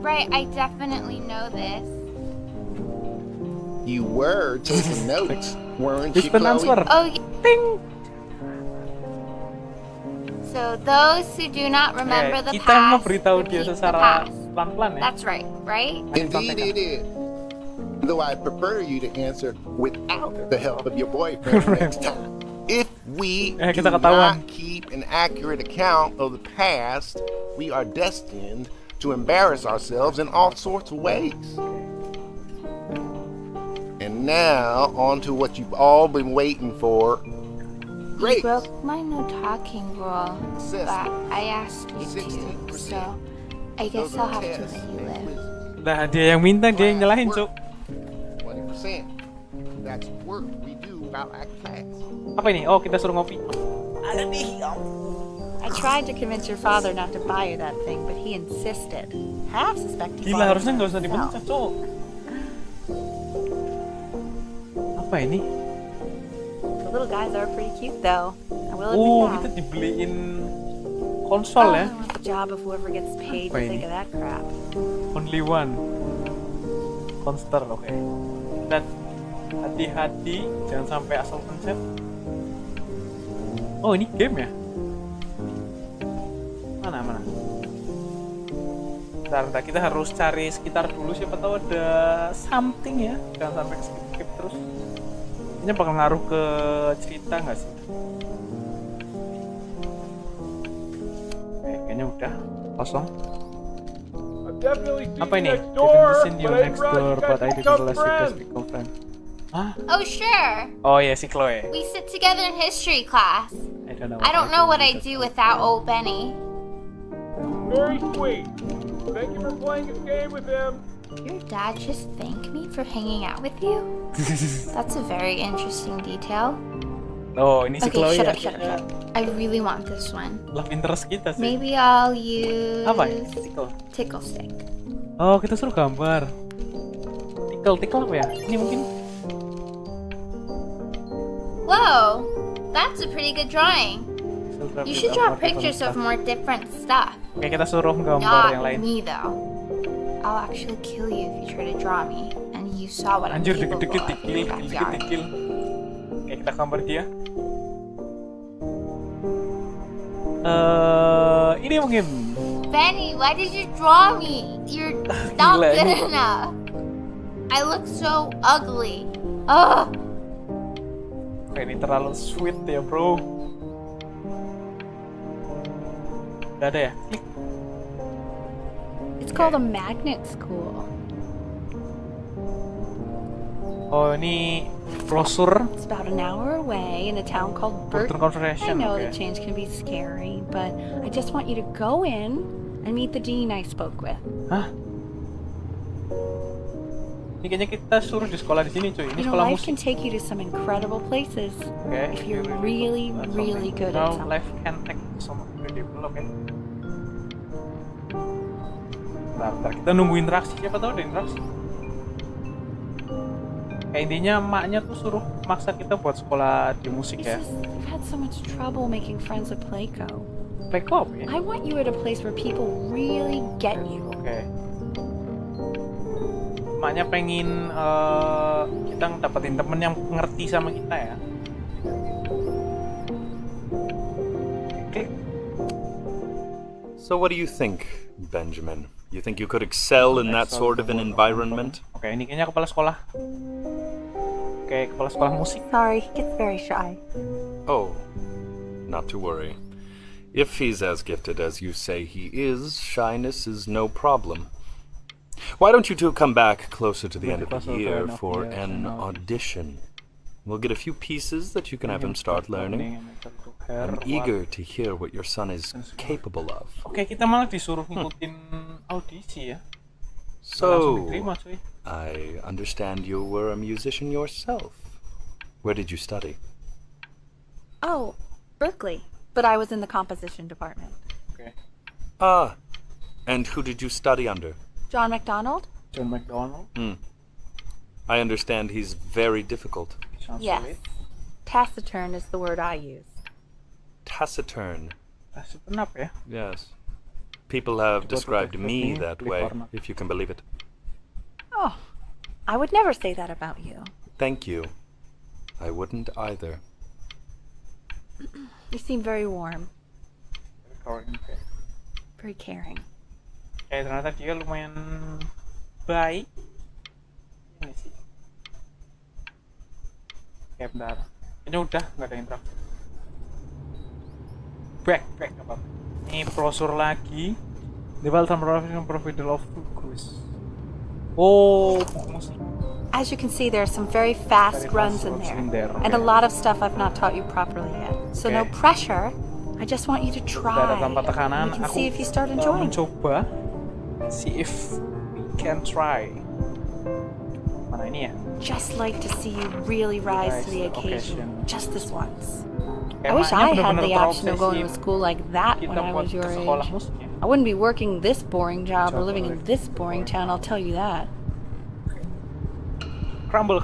Right, I definitely know this. You were taking notes, weren't you, Dispen answer. Chloe? Oh, Ting. so those who do not remember the Kita mau past beritahu dia repeat the secara past. pelan-pelan ya. That's right, right? Indeed it is. Though I prefer you to answer without the help of your boyfriend next time. If we do kita ketahuan. not keep an accurate account of the past, we are destined to embarrass ourselves in all sorts of ways. And now, on to what you've all been waiting for. You Grades. broke my no talking rule, Sis, but I asked you to, 16%. so I guess Those are I'll have to tests let you and live. quizzes. Nah, dia yang minta, dia yang nyalahin, Cuk. 20%. That's work we do about our class. Apa ini? Oh, kita suruh ngopi. I tried to convince your father not to buy you that thing, but he insisted. Half suspect he Gila, bought it harusnya for nggak usah himself. dipencet, Cuk. Apa ini? The little guys are pretty cute, though. I will Oh, admit kita that. dibeliin konsol ya. I want the job of whoever gets paid to Apa think ini? of that crap. Only one. Monster, oke. Dan hati-hati, jangan sampai asal pencet. Oh, ini game ya? Mana? Bentar, kita harus cari sekitar dulu, siapa tahu ada something ya. Jangan sampai skip terus. Ini bakal ngaruh ke cerita nggak sih? Kayaknya udah kosong. Apa ini? Listen you next door, but I didn't realize you guys become friends. Hah? Oh, sure. Oh ya, si Chloe. We sit together in history class. I don't know what I'd do without old Benny. Very sweet. Thank you for playing this game with him. Your dad just thanked me for hanging out with you? That's a very interesting detail. Oh, ini si Chloe Okay, ya. shut up. I really want this one. Love interest kita sih. Maybe I'll use Apa? Tickle. tickle stick. Oh, kita suruh gambar. Tickle apa ya? Ini mungkin. Whoa, that's a pretty good drawing. You should draw pictures of more different stuff. Oke, kita suruh gambar yang Not lain. me though. I'll actually kill you if you try to draw me. And you saw what I'm Anjir, capable dikit-dikit of in your backyard. dikit. Oke, kita gambar dia. Ini mungkin. Benny, why did you draw me? You're not Gila, good ini. enough. I look so ugly. Ugh. Oke, ini terlalu sweet ya, bro. Gak ada ya? Klik. It's called a magnet school. Oh, ini brosur It's about an hour away in a town called Burton I Conversation. know Oke. that change can be scary, but I just want you to go in and meet the dean I spoke with. Hah? Ini kayaknya kita suruh di sekolah di sini, cuy. Ini You know, sekolah life musik. can take you to some incredible places Oke. if you're really, really good at Now something. life can take some incredible, oke. Bentar, kita nunggu interaksi. Siapa tahu ada interaksi. Kayak intinya emaknya tuh suruh maksa kita buat sekolah di musik ya. You've had so much trouble making friends with Playco. Play-co ya? I want you at a place where people really get you. Oke. Emaknya pengen kita dapetin temen yang ngerti sama kita ya. Oke. So, what do you think, Benjamin? You think you could excel in that sort of an environment? Oke, ini kayaknya kepala sekolah. Oke, kepala sekolah musik. Sorry, he gets very shy. Oh, not to worry. If he's as gifted as you say he is, shyness is no problem. Why don't you two come back closer to the end of the year for an audition? We'll get a few pieces that you can have him start learning. I'm eager to hear what your son is capable of. Oke, kita malah disuruh ngikutin audisi ya. Langsung So, diterima, cuy. I understand you were a musician yourself. Where did you study? Oh, Berkeley. But I was in the composition department. Oke. Ah, and who did you study under? John MacDonald? John McDonald. I understand he's very difficult. Sounds Yes. solid. Taciturn is the word I use. Taciturn. Kasih penap ya. Yes. People have described me that way, Format. if you can believe it. Oh, I would never say that about you. Thank you. I wouldn't either. You seem very warm, Oke, very caring. ternyata dia lumayan baik. Ini sih. Oke, bentar. Ini udah nggak ada interaksi. Back apa? Ini brosur lagi. Develop some provider of focus. Oh, musik. As you can see, there are some very fast runs in there, and a lot of stuff I've not taught you properly yet. So no Okay. pressure. I just want you to try. Udah ada tanpa tekanan. And you can Aku see if you start enjoying. mencoba. See if we can try. Mana ini ya? Just like to see you really rise to the Rise to the occasion. occasion. Just this once. Kayak I wish emaknya I had bener-bener the option of going to a terobsesi school like that when kita I buat was your ke sekolah age. musik ya. I wouldn't be working this boring job or Coba living in lagi. this boring town, I'll tell you that. Crumble.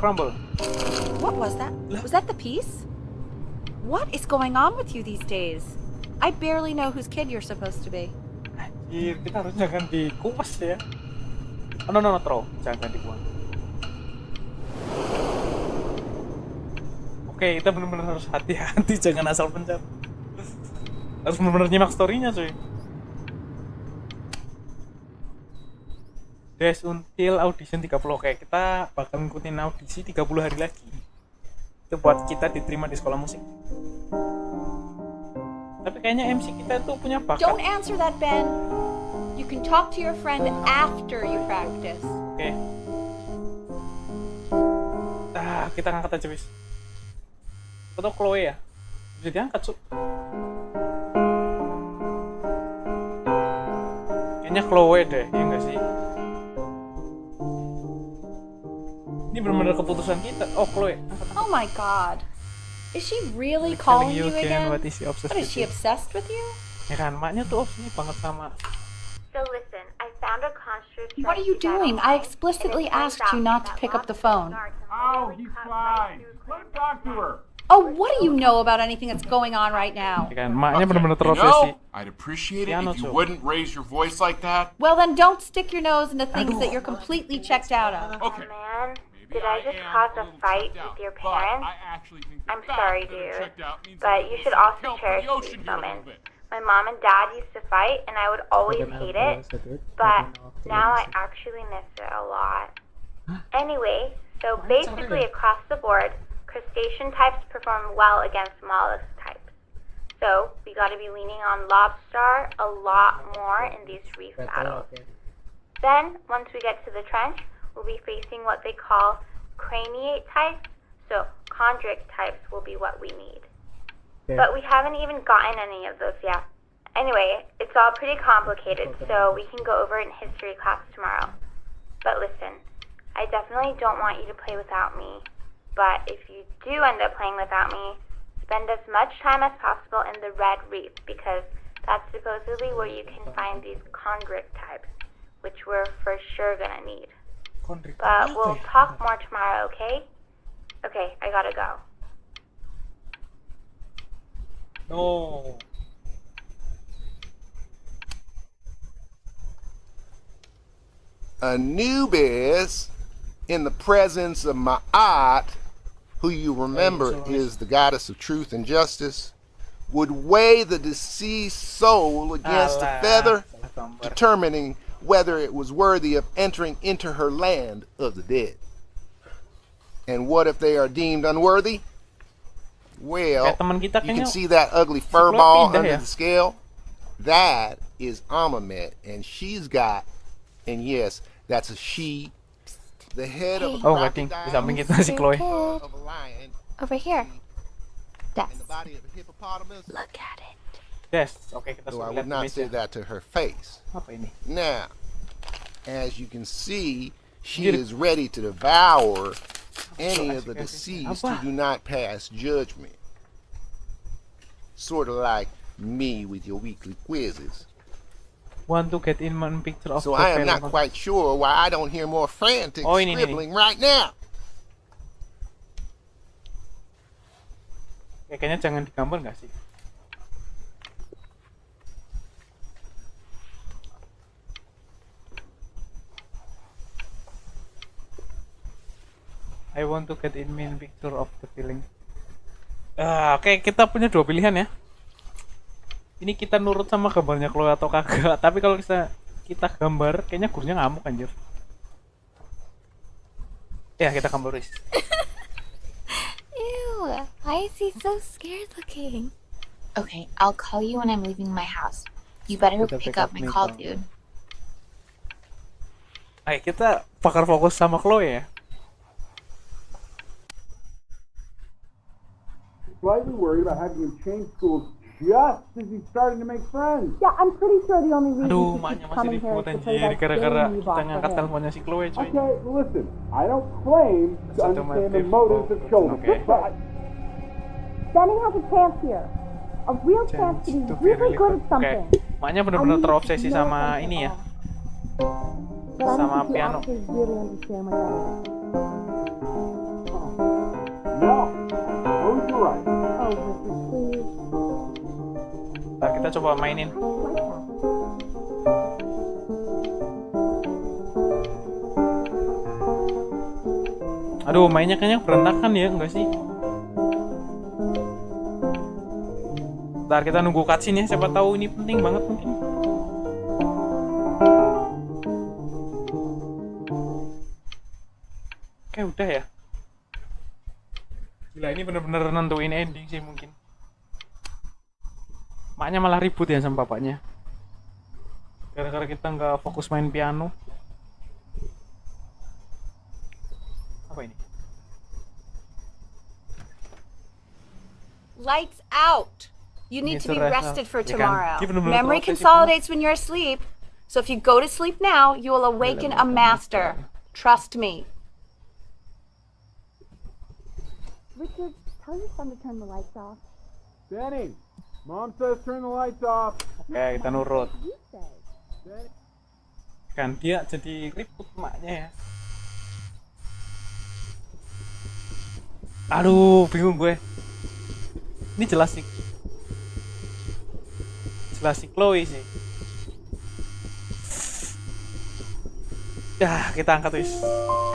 What was that? Was that the piece? What is going on with you these days? I barely know whose kid you're supposed to be. Anjir, kita harus jangan dikupas ya. Oh, no, throw. Jangan dibuang. Oke, kita benar-benar harus hati-hati, jangan asal pencet. Harus benar-benar nyimak story-nya, cuy. Dash until audition 30. Oke, kita bakal ngikutin audisi 30 hari lagi. Itu buat kita diterima di sekolah musik. Tapi kayaknya MC kita tuh punya bakat. Don't answer that, Ben. You can talk to your friend after you practice. Oke. Kita ngangkat aja, wis. Atau Chloe ya? Bisa diangkat, Su. Kayaknya Chloe deh, ya nggak sih? Ini benar-benar keputusan kita. Oh, Chloe. Oh my god. Is she really Telling calling you again? What is she obsessed What, is with she you? obsessed with you? Ya kan, maknya tuh obsesi banget sama. So listen, I found a construct. What are you doing? I explicitly asked you not to pick up the phone. Oh, he's fine. Let him talk to her. Oh, what do you know about anything that's going on right now? Ya kan, maknya benar-benar You terobsesi. know, I'd appreciate it Piano, if you Joe. wouldn't raise your voice like that. Well, then don't stick your nose into things that you're completely checked out of. Okay. Man, Maybe did I just am cause a a little fight checked out, with your but parents? I actually think I'm the fact sorry, that I'm dude, checked out means but I'm you able should to also help cherish the ocean these here a little moments. bit. My mom and dad used to fight, and I would always hate it, but now I actually miss it a lot. Anyway, so basically across the board, crustacean types perform well against mollusk types. So we got to be leaning on lobster a lot more in these reef battles. Then, once we get to the trench, we'll be facing what they call craniate types, so chondric types will be what we need. But we haven't even gotten any of those yet. Anyway, it's all pretty complicated, so we can go over it in history class tomorrow. But listen, I definitely don't want you to play without me. But if you do end up playing without me, spend as much time as possible in the red reef, because that's supposedly where you can find these chondric types, which we're for sure gonna need. But we'll talk more tomorrow, okay? Okay, I gotta go. No. Anubis, in the presence of Ma'at, who you remember is the goddess of truth and justice, would weigh the deceased soul against a feather, determining whether it was worthy of entering into her land of the dead. And what if they are deemed unworthy? Well, Kayak teman kita you can kayaknya see that ugly fur Chloe ball pindah under ya? the scale. That is Amamet, and she's got, and yes, that's a she, the head of a Oh, gading. Di samping kita si Chloe. of a lion, Over here. and the body of a hippopotamus. Look at it. Yes. Oke, kita So I sudah would lihat not say image-nya. that to her face. Apa ini? Now, as you can see, she Jadi- is ready to devour any of the Kasih. deceased Apa? who do not pass judgment. Sort of like me with your weekly quizzes. Want to get in one picture of So the I am fellow. not quite sure why I don't hear more frantic Oh, ini. scribbling right now. Ya, kayaknya jangan digambar nggak sih? I want to get in main picture of the feeling. Oke, kita punya dua pilihan ya. Ini kita nurut sama gambarnya Chloe atau kagak. Tapi kalau kita gambar, kayaknya gurunya ngamuk anjir. Ya, kita gambar wis. Ew, why is he so scared looking? Okay, I'll call you when I'm leaving my house. You better Kita pick pick up up my nih, call, Kak. dude. Ayo, kita bakal fokus sama Chloe ya. Slightly worried about having him change schools just as he's starting to make friends. Yeah, I'm pretty sure the only reason Aduh, he maknya keeps masih coming here ribut is to play anjir that gara-gara game you kita bought for ngangkat him. teleponnya si Chloe coy. Okay, listen, I don't claim to That's understand the automatic. motives of children, Okay. but Benny has a chance here. A real chance to be Chance to be really really good good. at something. Oke, maknya bener-bener terobsesi sama ini ya. But I sama don't think you piano. actually really understand what that is. no, suppose you're right. Oh, Richard, please. Ntar kita coba mainin. I don't like that. Aduh, mainnya kayaknya berantakan ya, enggak sih? Ntar kita nunggu cutscene ya, siapa tahu ini penting banget mungkin. Oke, udah ya. Gila, ini bener-bener nentuin ending sih mungkin. Maknya malah ribut ya sama bapaknya. Gara-gara kita nggak fokus main piano. Apa ini? Lights out. You need to be Ini rested for ya kan? tomorrow. Dia bener-bener Memory protes itu. consolidates when you're asleep. So if you go to sleep now, you will awaken a master. Trust me. Richard, tell your son to turn the lights off. Danny, Mom says turn the lights off. Oke, kita nurut. You say. Kan dia jadi ribut maknya ya. Aduh, bingung gue. Ini jelas sih Chloe sih. Ya, kita angkat wis.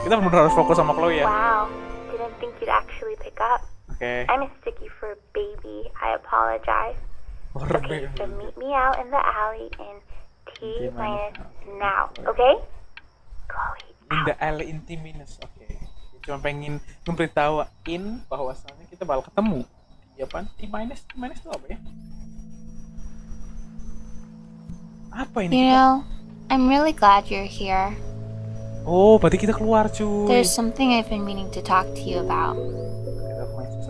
Kita benar harus fokus sama Chloe ya. Wow, didn't think you'd actually pick up. Oke. I mistook you for a baby. I apologize. Okay, so meet me out in the alley in T minus now, okay? Chloe. In the alley in T-minus. Oke. Cuma pengen memberitahuin bahwasannya kita bakal ketemu. Ya pan? T-minus itu apa ya? Apa ini? You know, I'm really glad you're here. Oh, berarti kita keluar cuy. There's something I've been meaning to talk to you about.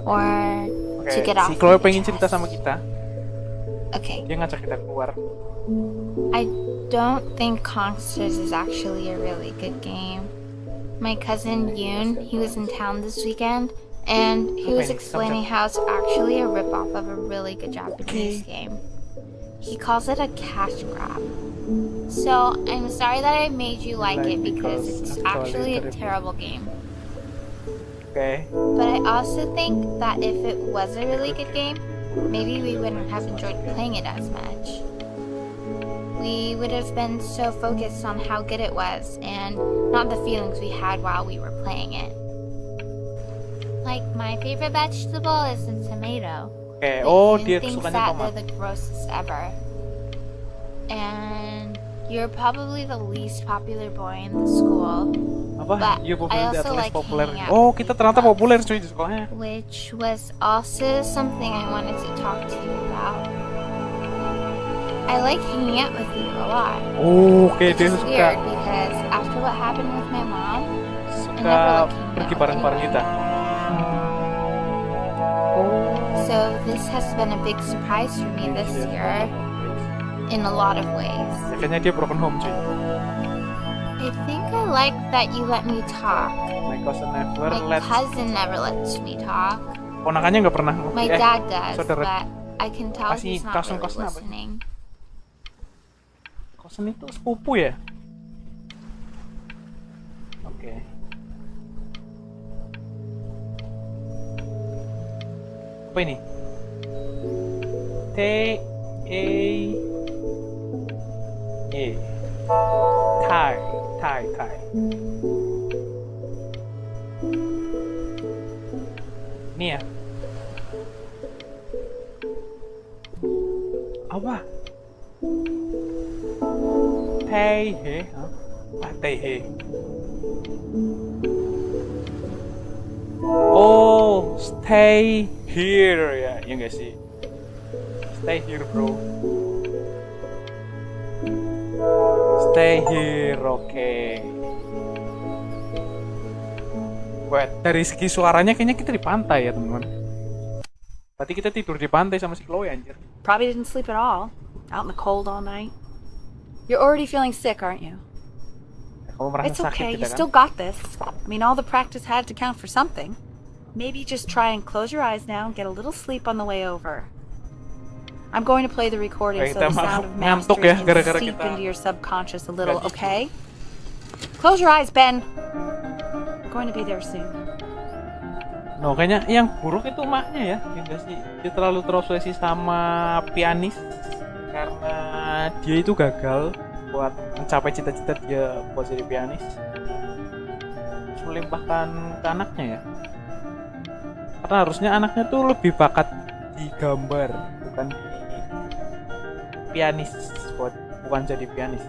Or to get off Si Chloe your pengen cerita chest. sama kita. Okay. Dia ngajak kita keluar. I don't think Consters is actually a really good game. My cousin Yoon, he was in town this weekend, and he was explaining how it's actually a ripoff of a really good Japanese game. He calls it a cash grab. So I'm sorry that I made you like it because it's actually a terrible game. Oke. But I also think that if it was a really good game, maybe we wouldn't have enjoyed playing it as much. We would have been so focused on how good it was and not the feelings we had while we were playing it. Like, my favorite vegetable is the tomato. Oke. But Oh, Yoon dia thinks sukanya that tomat. they're the grossest ever. And you're probably the least popular boy in the school. Apa? But Iya, populer I di also atlet like populer. hanging out Oh, with kita you ternyata guys. populer cuy di sekolahnya. Which was also something I wanted to talk to you about. I like hanging out with you a lot. Oh, oke, Which dia is suka weird because after what happened with my mom, suka pergi bareng-bareng kita. so this has been a big surprise for me this year in a lot of ways. Ya, kayaknya dia broken home cuy. I think I like that you let me talk. My cousin never My lets. cousin never lets me talk. Ponakannya nggak pernah. My dad does, saudara. but I can tell Kasih he's not really cousin-cousin apa sih? listening. Cousin itu sepupu ya? Oke. Apa ini? T A E Thai. Ini ya. Apa? Tei he, tei he. Oh, stay here ya, ya nggak sih? Stay here bro. Stay here, oke. Wait, dari segi suaranya kayaknya kita di pantai ya teman-teman. Berarti kita tidur di pantai sama si Chloe anjir. Probably didn't sleep at all. Out in the cold all night. You're already feeling sick, aren't you? Kamu merasa It's sakit okay. kita You kan? still got this. I mean, all the practice had to count for something. Maybe just try and close your eyes now and get a little sleep on the way over. I'm going to play the recording so Kita the sound of ngantuk mastery ya, can gara-gara seep kita into your subconscious a little, nggak okay? Close your eyes, Ben. I'm going to be there soon. No, kayaknya yang buruk itu emaknya ya, enggak sih? Dia terlalu terobsesi sama pianis karena dia itu gagal buat mencapai cita-cita dia buat jadi pianis. Terus melimpahkan ke anaknya ya. Karena harusnya anaknya tuh lebih bakat di gambar, bukan di pianis, bukan jadi pianis.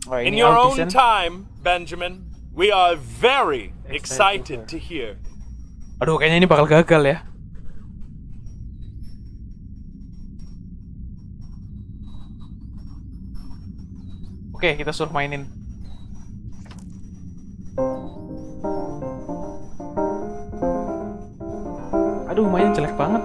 Oh, In ini your own audition. time, Benjamin. We are very excited to hear. Aduh, kayaknya ini bakal gagal ya. Oke, kita suruh mainin. Aduh, mainnya jelek banget.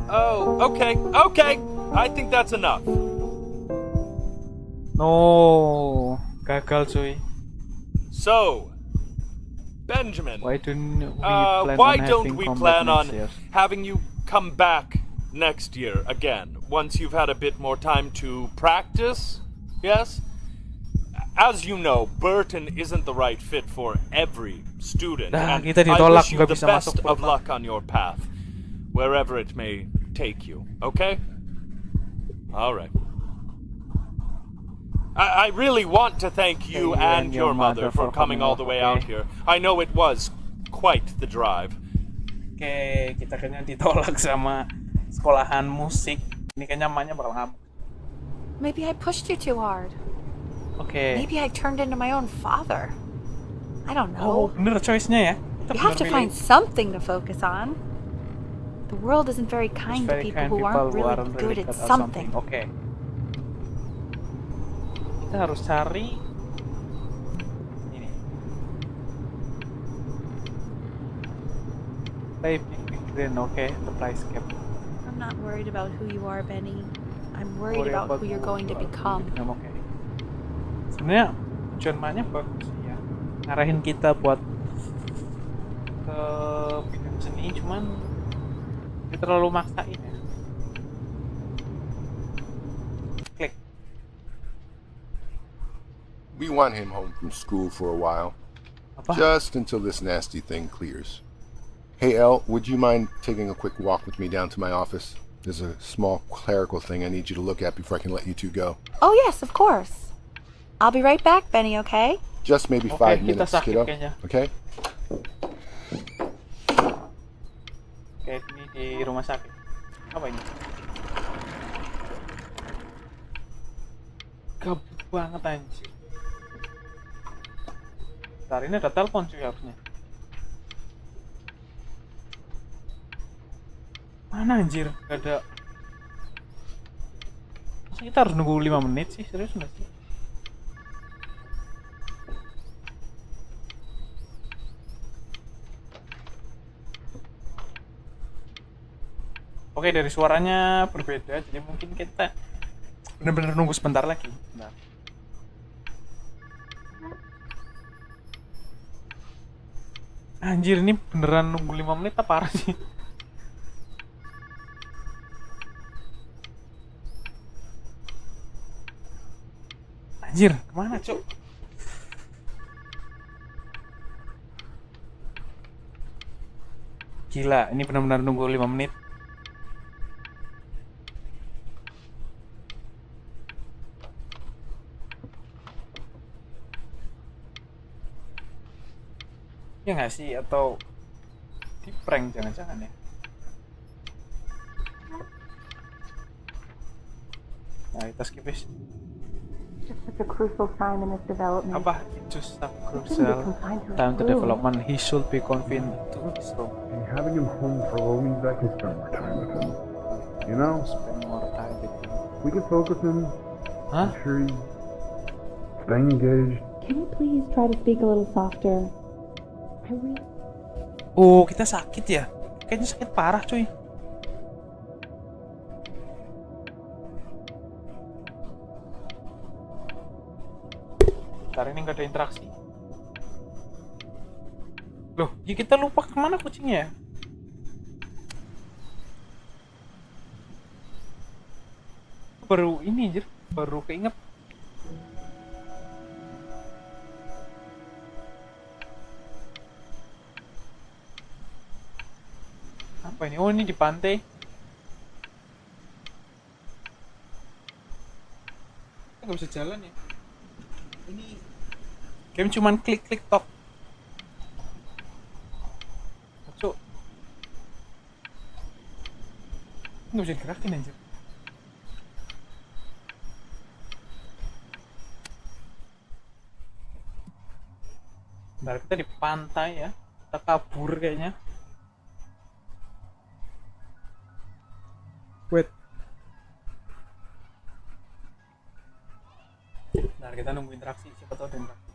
Oh, okay. I think that's enough. No, gagal cuy. So, Benjamin, Why don't we plan on year? having you come back next year again once you've had a bit more time to practice? Yes? As you know, Burton isn't the right fit for every student, Dah, and kita I ditolak, wish you nggak the bisa best masuk of Bapak. luck on your path, wherever it may take you, okay? Alright. I really want to thank you and your mother for coming all the way out here. I know it was quite the drive. Oke, kita kayaknya ditolak sama sekolahan musik. Ini kayaknya emaknya bakal ngamuk. Maybe I pushed you too hard. Oke. Maybe I turned into my own father. I don't Oh, know. bener choice-nya ya. Kita You have to bener find pilih. something to focus on. The world isn't very kind to Very people kind who aren't really aren't good really at good something. Oke. Kita harus cari ini. Play Big Green, oke. The price cap. I'm not worried about who you are, Benny. I'm worried about who you're going to become. Oke. Sebenarnya tujuan maknya bagus ya. Ngarahin kita buat ke bidang seni, cuman dia terlalu maksain ya. Klik. We want him home from school for a while. Apa? Just until this nasty thing clears. Hey, Elle, would you mind taking a quick walk with me down to my office? There's a small clerical thing I need you to look at before I can let you two go. Oh, yes, of course. I'll be right back, Benny, okay? Just maybe Oke, 5 kita minutes, sakit kiddo. kayaknya. Okay? Oke, ini di rumah sakit. Apa ini? Gabut banget anjir. Bentar, ini ada telepon cuy harusnya. Mana anjir? Gak ada. Masa kita harus nunggu 5 menit sih? Serius nggak sih? Oke, dari suaranya berbeda, jadi mungkin kita benar-benar nunggu sebentar lagi. Bentar. Anjir, ini beneran nunggu 5 menit apa parah sih? Anjir, kemana cuk? Gila, ini benar-benar nunggu 5 menit. Ya nggak sih, atau di prank jangan-jangan ya. Nah, kita skip guys. Just such a crucial time in his development. Apa? It's just a Shouldn't be crucial confined to his time to room. development. He should be confined to his room. And having him home for a while means I can spend more time with him. You know, Spend more time with him. we can focus him. Hah? I'm sure he's staying engaged. Can you please try to speak a little softer? I really... Oh, kita sakit ya? Kayaknya sakit parah cuy. Bentar, ini nggak ada interaksi. Loh, ya kita lupa kemana kucingnya ya? Baru ini anjir, baru keinget. Apa ini? Oh, ini di pantai. Nggak bisa jalan ya? Ini game cuman klik-klik tok. Cuk. Nggak bisa digerakin anjir. Bentar, kita di pantai ya. Kita kabur kayaknya. Wait. Bentar, kita nunggu interaksi. Siapa tahu ada interaksi.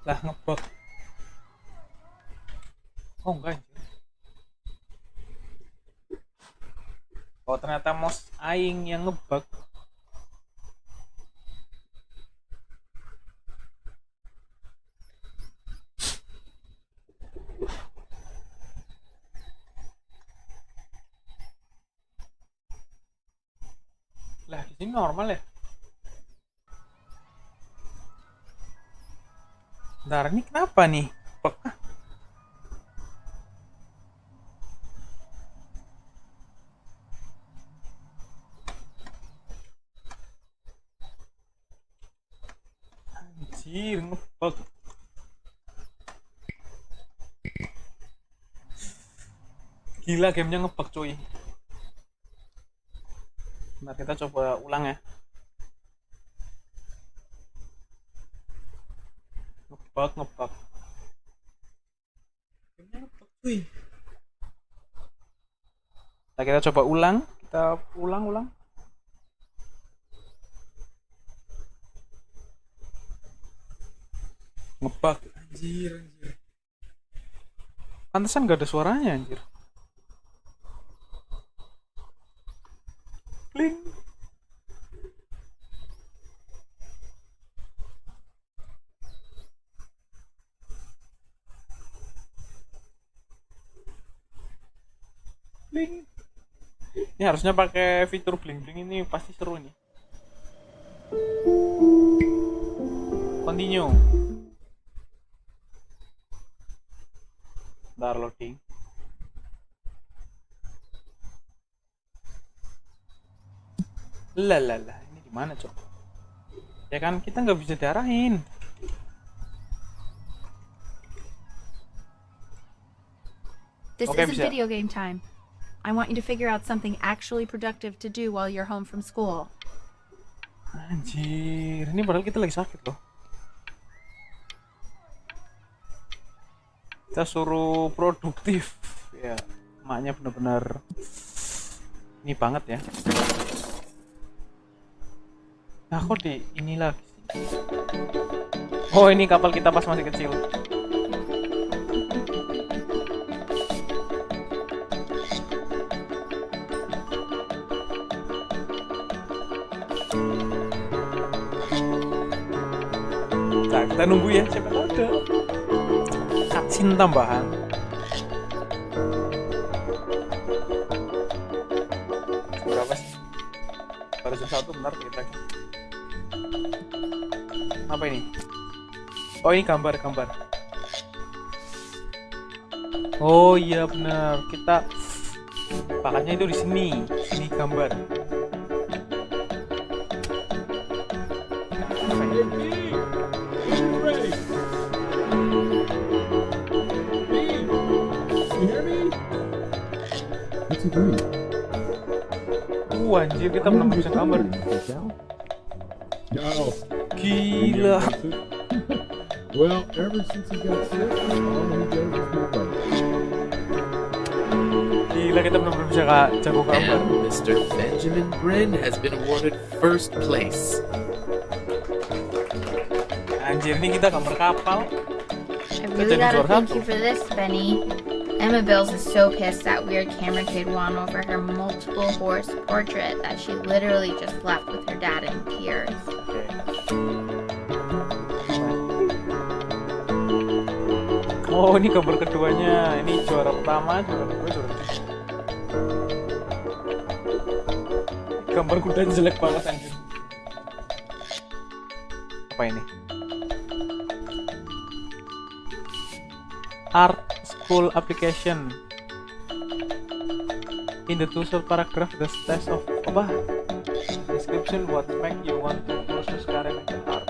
Lah, ngebug. Oh enggak anjir. Oh ternyata mouse aing yang ngebug. Lah di sini normal ya. Bentar, ini kenapa nih? Bug. Anjir, ngebug. Gila gamenya ngebug cuy. Bentar, kita coba ulang ya. Ngebug. Gamenya ngebug cuy. Nah, kita coba ulang. Kita ulang. Ngebug. Anjir. Pantesan gak ada suaranya anjir. Bling. Bling. Ini harusnya pakai fitur bling-bling, ini pasti seru nih. Continue. Bentar loading. Lah, ini di mana cok? Ya kan kita nggak bisa diarahin. This Okay, isn't bisa. video game time. I want you to figure out something actually productive to do while you're home from school. Anjir, ini padahal kita lagi sakit loh. Kita suruh produktif. Ya, emaknya benar-benar ini banget ya. Nah, kok di ini lagi sih? Oh, ini kapal kita pas masih kecil. Nah, kita nunggu ya, siapa tahu ada cutscene tambahan. Berapa sih? Baru jam 1, benar kita lagi. Apa ini? Oh, ini gambar. Oh iya benar, kita bakatnya itu di sini. Ini gambar. Apa ini? What's he doing? Anjir, kita belum bisa gambar. No. Gila. Well, ever since he got sick, all he does is make up. Gila, kita benar-benar bisa jago gambar. And Mr. Benjamin Brin has been awarded first place. Anjir, ini kita gambar kapal. I really gotta thank you for this, Benny. Emma Bills is so pissed that weird camera kid won over her multiple horse portrait that she literally just left with her dad in tears. Oh, ini gambar keduanya. Ini juara pertama, juara kedua, juara ketiga. Gambar kudanya jelek banget anjir. Apa ini? Art School Application. In the tutorial paragraph, the test of apa? Description what make you want to pursue career in the art.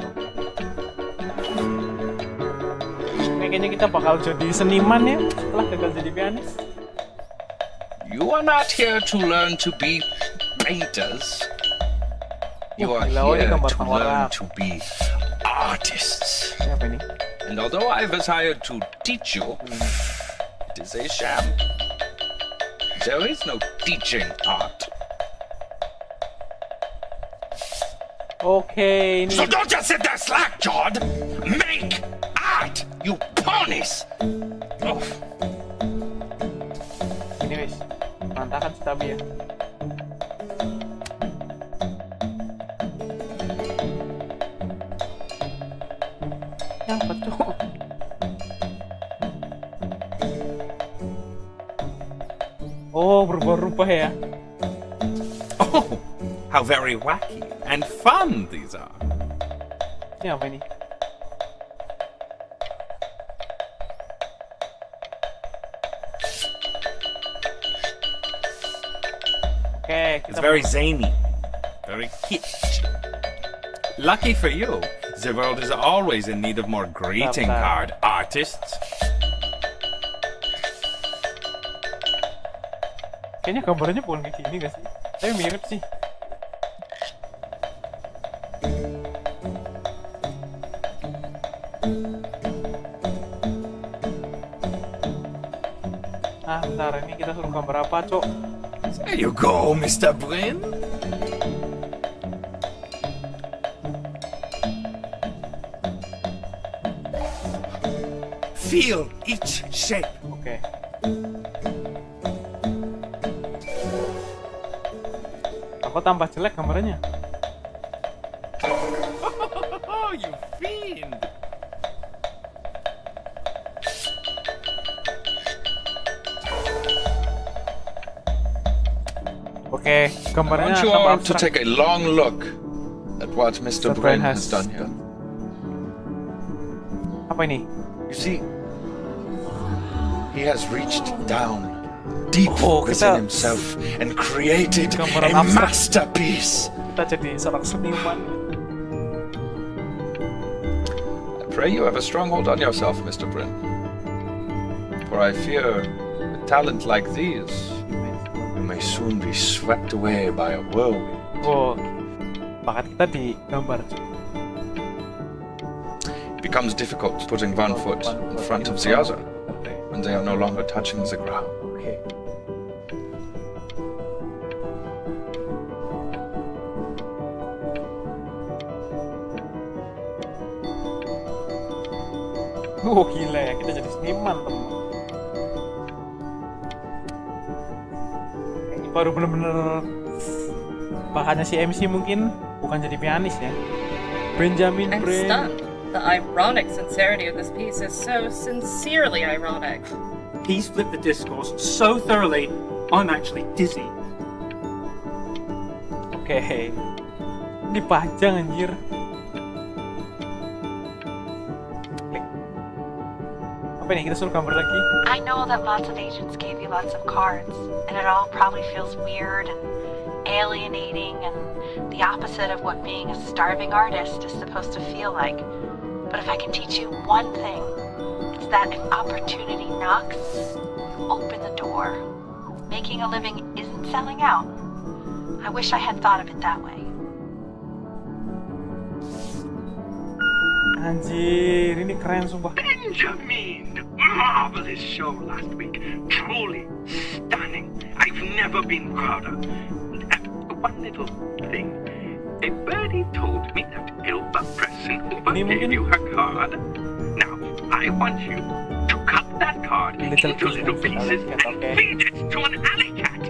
Make kayaknya kita bakal jadi seniman ya setelah gagal jadi pianis. You are not here to learn to be painters. You are here to learn to be artists. Siapa ini? And although I was hired to teach you, it is a sham. There is no teaching art. Oke, ini. So don't just sit there slack-jawed. Make art, you ponies. Oh. Ini wis. Berantakan stabil ya. Yang pecah. Oh, berubah-ubah ya. Oh, how very wacky and fun these are. Ini apa ini? Oke, It's very zany, very kitsch. Lucky for you, the world is always in need of more greeting card artists. Kayaknya gambarnya bukan kayak gini gak sih? Tapi mirip sih. Ah, bentar, ini kita suruh gambar apa, Cok? There you go, Mr. Brin. Feel each shape. Oke. Aku tambah jelek gambarnya. Oh, you fiend. Oke, I gambarnya want you tambah all to abstrak. take a long look at what Mr. Brain has done here. Apa ini? You see, he has reached down deep Oh, within himself and created gambaran a abstrak. masterpiece. Kita jadi seorang seniman. I pray you have a strong hold on yourself, Mr. Brin. For I fear a talent like these, you may soon be swept away by a whirlwind. Oh, bakat kita di gambar. It becomes difficult putting one foot in front of the other when they are no longer touching the ground. Oke. Gila ya, kita jadi seniman teman. Ini baru bener-bener bahannya si MC mungkin, bukan jadi pianis ya. Benjamin I'm Brain. stunned. The ironic sincerity of this piece is so sincerely ironic. He's flipped the discourse so thoroughly, I'm actually dizzy. Oke. Dipajang anjir. Klik. Apa nih, kita suruh gambar lagi? I know that lots of agents gave you lots of cards, and it all probably feels weird and alienating and the opposite of what being a starving artist is supposed to feel like. But if I can teach you one thing, it's that if opportunity knocks, you open the door. Making a living isn't selling out. I wish I had thought of it that way. Anjir, ini keren sumpah. Benjamin! Marvelous show last week. Truly stunning. I've never been prouder. One little thing. A birdie told me that Ilva Pressenhuber gave you her card. Now, I want you to cut that card into little pieces and feed it to an alley cat.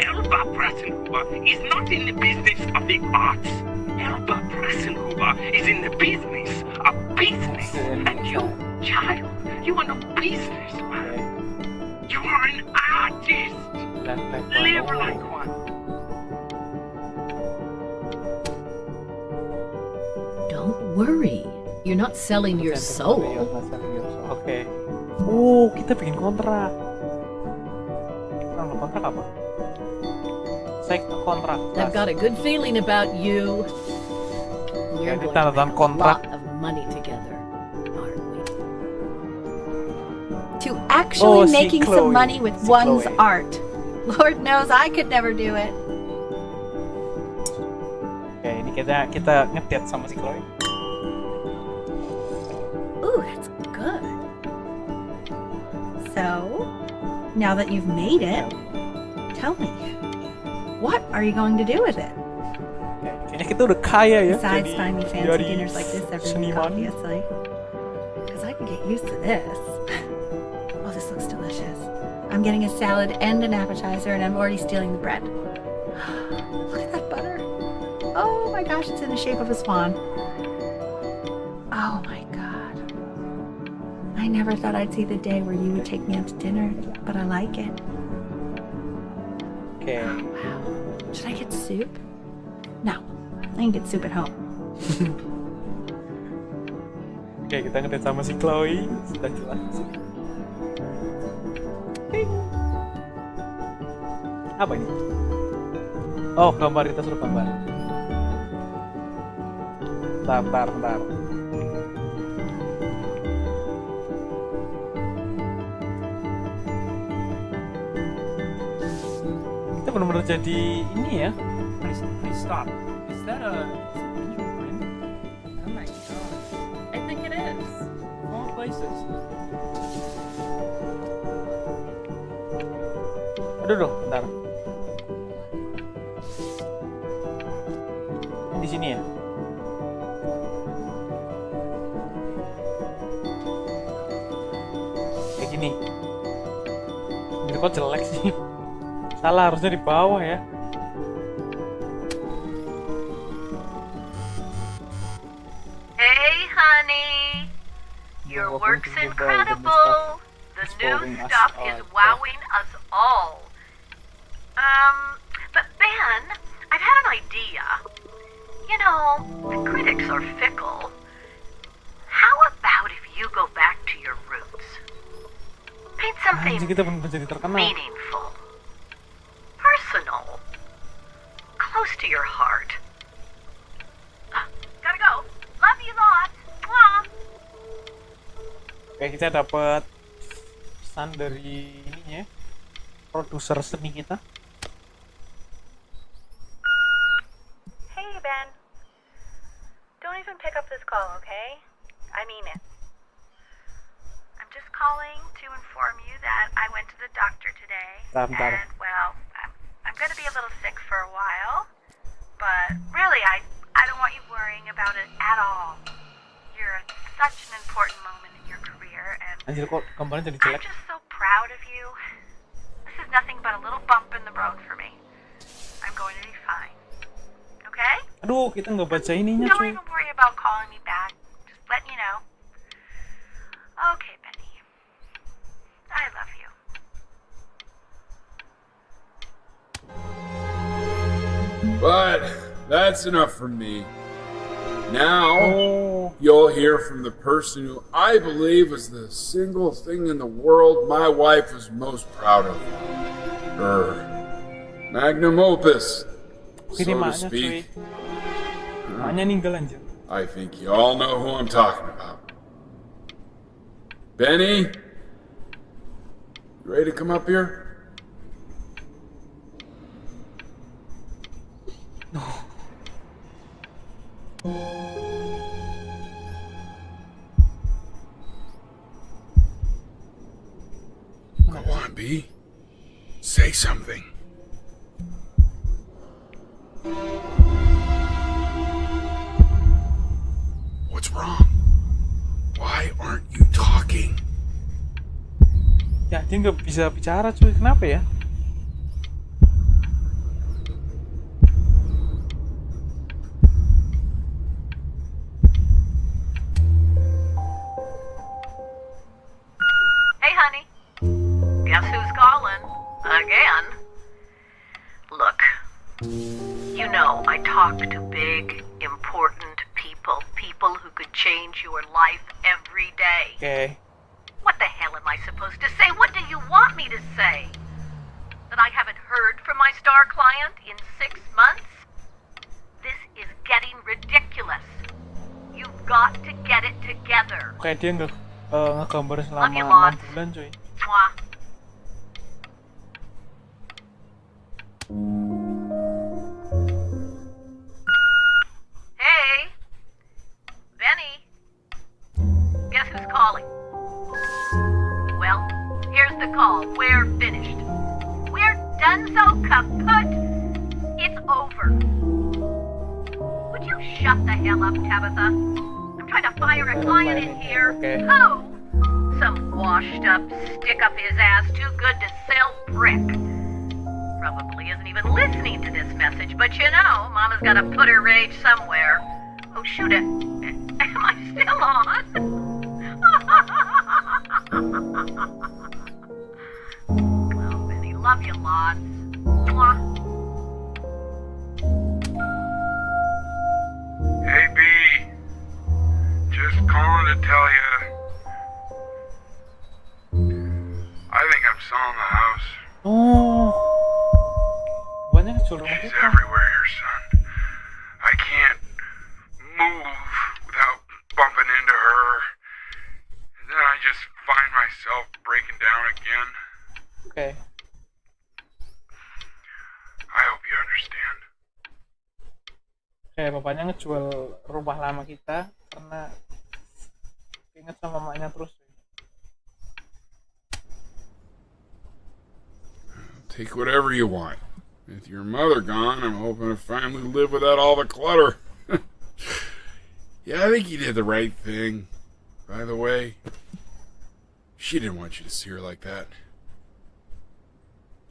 Ilva Pressenhuber is not in the business of the arts. Ilva Pressenhuber is in the business of business. And you, child, you are no businessman. You are an artist. Live like one. Don't worry. You're not selling your soul. Oke. Kita bikin kontrak. Kontrak apa? Sek kontrak. I've got a good feeling about you. We're Jadi going to tanda tangan make a kontrak. lot of money together, aren't we? to actually si making Chloe. some money with Si one's Chloe. art. Lord knows I could never do it. Oke, ini kita ngedate sama si Chloe. Ooh, that's good. So, now that you've made it, tell me, what are you going to do with it? Kayaknya kita udah kaya ya. Besides jadi finding fancy dari dinners like this every week, seniman. obviously. Because I can get used to this. Oh, this looks delicious. I'm getting a salad and an appetizer, and I'm already stealing the bread. Look at that butter. Oh my gosh, it's in the shape of a swan. Oh my god. I never thought I'd see the day where you would take me out to dinner, but I like it. Oke. Oh, wow. Should I get soup? No, I can get soup at home. Oke, kita ngedate sama si Chloe. Sudah jelas. Apa ini? Oh, gambar, kita suruh gambar. Bentar. Kita benar-benar jadi ini ya. Please stop. Is that a print? Oh my god. I think it is. All places. Aduh, bentar. Di sini ya. Kayak gini. Ini kok jelek sih. Salah, harusnya di bawah ya. Hey, honey. Your work's incredible. The new stuff is wowing us all. But Ben, I've had an idea. You know, the critics are fickle. How about if you go back to your roots? Paint something Anjing, kita benar-benar jadi terkenal. meaningful, personal, close to your heart. Gotta go. Love you lots. Mwah. Oke, kita dapat pesan dari ininya, produser seni kita. Hey, Ben. Don't even pick up this call, okay? I mean it. I'm just calling to inform you that I went to the doctor today. Bentar. And, well, I'm going to be a little sick for a while. But really, I don't want you worrying about it at all. You're at such an important moment in your career, and Anjir, kok gambarnya jadi I'm jelek. just so proud of you. This is nothing but a little bump in the road for me. I'm going to be fine. Okay? Aduh, kita nggak baca ininya, Don't cuy. even worry about calling me back. Just letting you know. Okay, Benny. I love you. But that's enough from me. Now, you'll hear from the person who I believe is the single thing in the world my wife was most proud of. Her magnum opus, so Ini to maknya, cuy. speak. Maknya ninggal anjir. I think you all know who I'm talking about. Benny, you ready to come up here? Go on, B. Say something. What's wrong? Why aren't you talking? Ya, dia nggak bisa bicara, cuy. Kenapa ya? Hey, honey. Guess who's calling? Again. Look, you know I talk to big, important people. People who could change your life every day. Oke. What the hell am I supposed to say? What do you want me to say? That I haven't heard from my star client in 6 months? This is getting ridiculous. You've got to get it together. Kayak dia ngegambar selama Love you 6 lots. bulan coy. Mwah. Hey, Benny. Guess who's calling? Well, here's the call. We're finished. We're done, so kaput. It's over. Would you shut the hell up, Tabitha? I'm trying to fire a client in here. Okay. Who? Some washed up, stick up his ass, too good to sell brick. Probably isn't even listening to this message, but you know, Mama's gotta put her rage somewhere. Oh, shoot it. Am I still on? Well, Benny, love you lots. Mwah. Hey, B. Just calling to tell you. I think I'm selling the house. Oh. Banyak jual rumah She's kita. everywhere here, son. I can't move without bumping into her. And then I just find myself breaking down again. Okay. I hope you understand. Kayak bapaknya ngejual rumah lama kita karena ingat sama mamanya terus. Take whatever you want. With your mother gone, I'm hoping to finally live without all the clutter. Yeah, I think you did the right thing. By the way, she didn't want you to see her like that.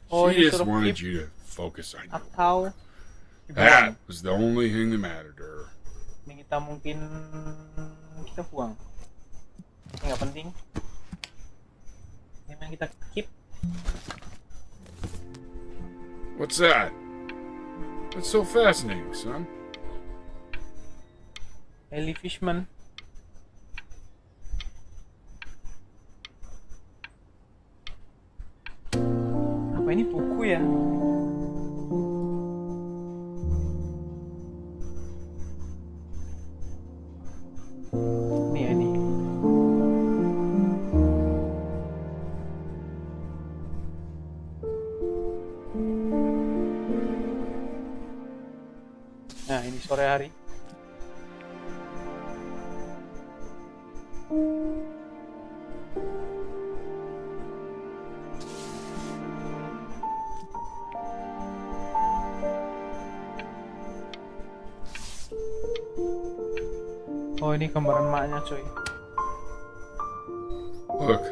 Oh, She you just sort of wanted keep- you to focus on you. Atau That was the only thing that mattered to her. ini kita mungkin kita buang. Ini nggak penting. Ini yang kita keep. What's that? That's so fascinating, son. Ellie Fishman. Apa ini buku ya? Ini ya, ini. Nah, ini sore hari. Oh, ini gambaran maknya, coy. Look.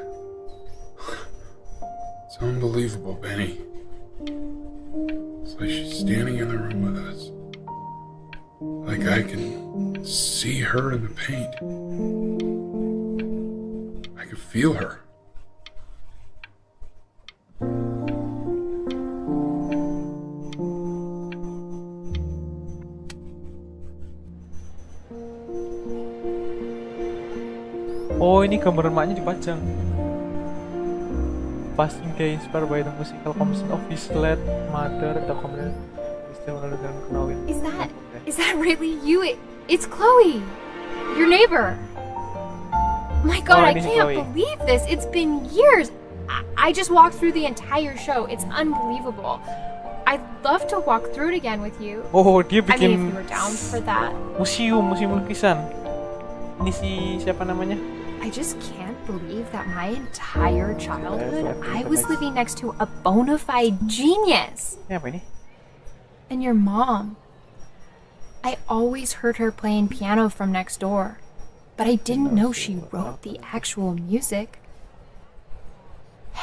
It's unbelievable, Benny. It's like she's standing in the room with us. Like I can see her in the paint. I can feel her. Oh, ini gambar emaknya dipajang. Passing day inspired by the musical composition of his late mother, the comedian Is that really you? It's Chloe, your neighbor. My God, Oh, I ini si can't Chloe. believe this. It's been years. I just walked through the entire show. It's unbelievable. I'd love to walk through it again with you. Oh, dia I mean, if bikin you were down for that. museum lukisan. Ini si siapa namanya? I just can't believe that my entire childhood I was living next to a bona fide genius. Ini apa ini? And your mom. I always heard her playing piano from next door, but I didn't know she wrote the actual music.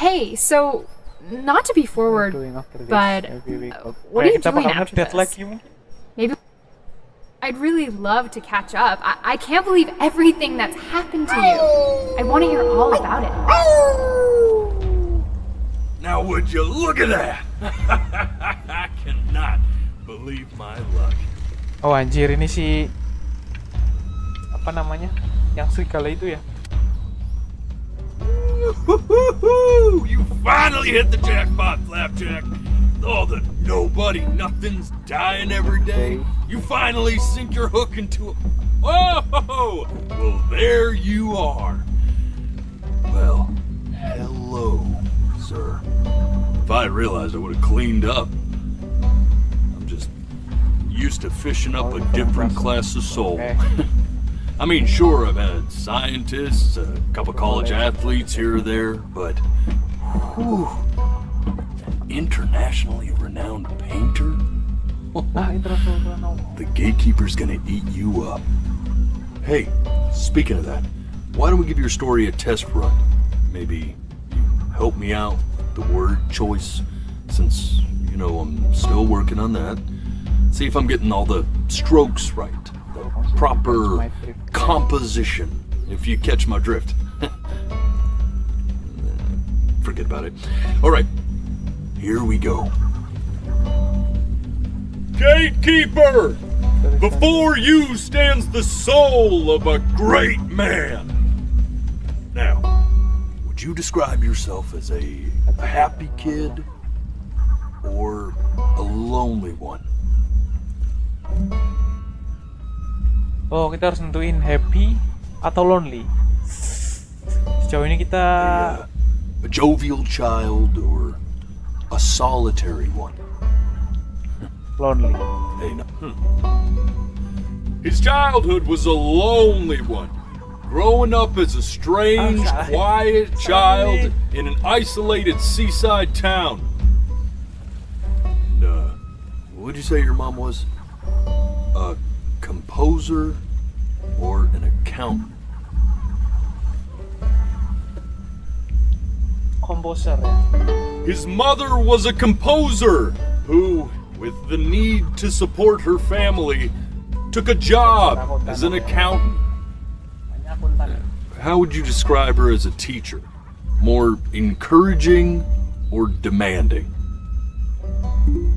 Hey, so not to be forward, but what are you doing after this? Maybe I'd really love to catch up. I can't believe everything that's happened to you. I want to hear all about it. Now would you look at that? I cannot believe my luck. Oh anjir, ini si apa namanya? Yang serigala itu ya? You finally hit the jackpot, Flapjack. All the nobody nothings dying every day. You finally sink your hook into a... Oh! Well, there you are. I realized I would have cleaned up. I'm just used to fishing up a different class of soul. I mean, sure, I've had scientists, a couple college athletes here or there, but whew, internationally renowned painter? The gatekeeper's gonna eat you up. Hey, speaking of that, why don't we give your story a test run? Maybe you help me out with the word choice, since, you know, I'm still working on that. See if I'm getting all the strokes right, the proper composition, if you catch my drift. Forget about it. All right, here we go. Gatekeeper! Before you stands the soul of a great man. Now, would you describe yourself as a happy kid or a lonely one? Oh, kita harus nentuin happy atau lonely. Sejauh ini kita A jovial child or a solitary one? Lonely. Hey, no. His childhood was a lonely one. Growing up as a strange, quiet child in an isolated seaside town. And, what'd you say your mom was? A composer or an accountant? Composer ya. His mother was a composer who, with the need to support her family, took a job as an accountant. How would you describe her as a teacher? More encouraging or demanding?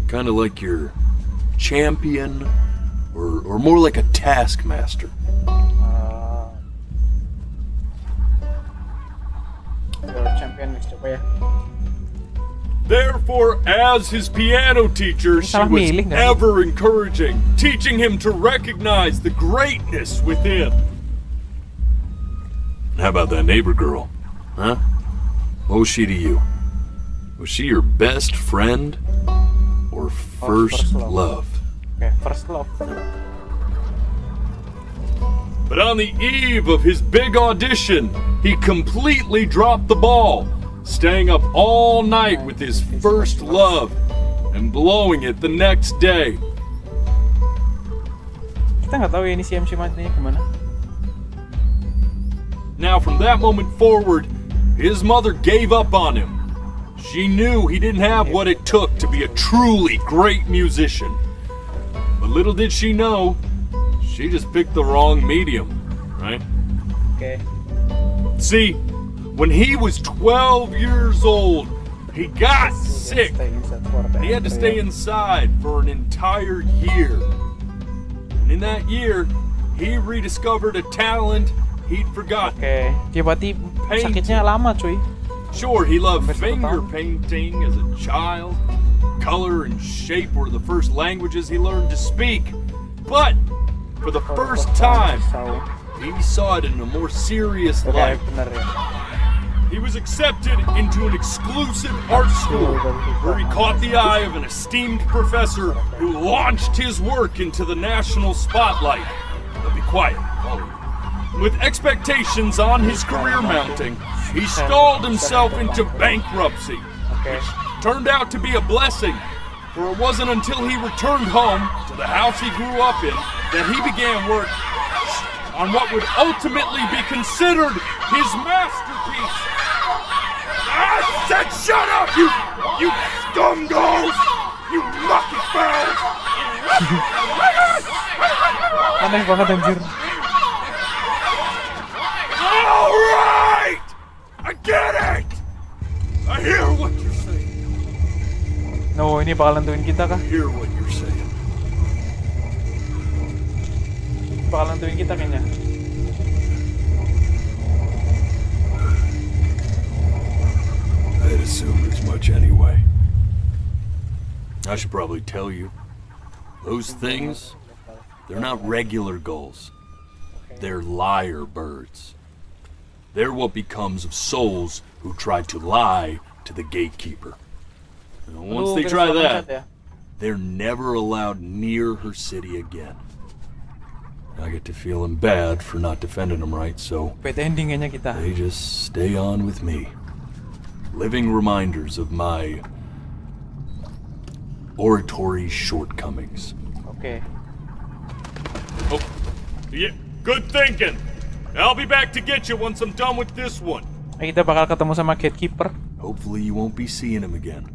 Kind of like your champion or more like a taskmaster? Champion coba ya. Therefore, as his piano teacher, she was ever encouraging, teaching him to recognize the greatness within. How about that neighbor girl? Huh? What was she to you? Was she your best friend or first love? Okay, first love. But on the eve of his big audition, he completely dropped the ball, staying up all night with his first love and blowing it the next day. Kita nggak tahu ya ini si MC matinya kemana. Now, from that moment forward, his mother gave up on him. She knew he didn't have what it took to be a truly great musician. But little did she know, she just picked the wrong medium, right? Okay. See, when he was 12 years old, he got sick. He had to stay inside for an entire year. And in that year, he rediscovered a talent he'd forgotten. Okay. Dia berarti sakitnya lama, cuy. Sure, he loved finger painting as a child. Color and shape were the first languages he learned to speak. But for the first time, he saw it in a more serious light. He was accepted into an exclusive art school where he caught the eye of an esteemed professor who launched his work into the national spotlight. But be quiet. With expectations on his career mounting, he stalled himself into bankruptcy, which turned out to be a blessing, for it wasn't until he returned home to the house he grew up in that he began work on what would ultimately be considered his masterpiece. I said shut up, you scumballs! You lucky fowls! Aneh banget anjir. All right! I get it! I hear what you're saying. No, ini bakal nentuin kita kah? I hear what you're saying. Bakal nentuin kita kayaknya. I'd assumed as much anyway. I should probably tell you, those things, they're not regular gulls. They're liar birds. They're what becomes of souls who try to lie to the gatekeeper. And once they try that, they're never allowed near her city again. I get to feeling bad for not defending them right, so they just stay on with me. Living reminders of my oratory shortcomings. Okay. Oh, yeah, good thinking. I'll be back to get you once I'm done with this one. Kita bakal ketemu sama gatekeeper. Hopefully you won't be seeing him again.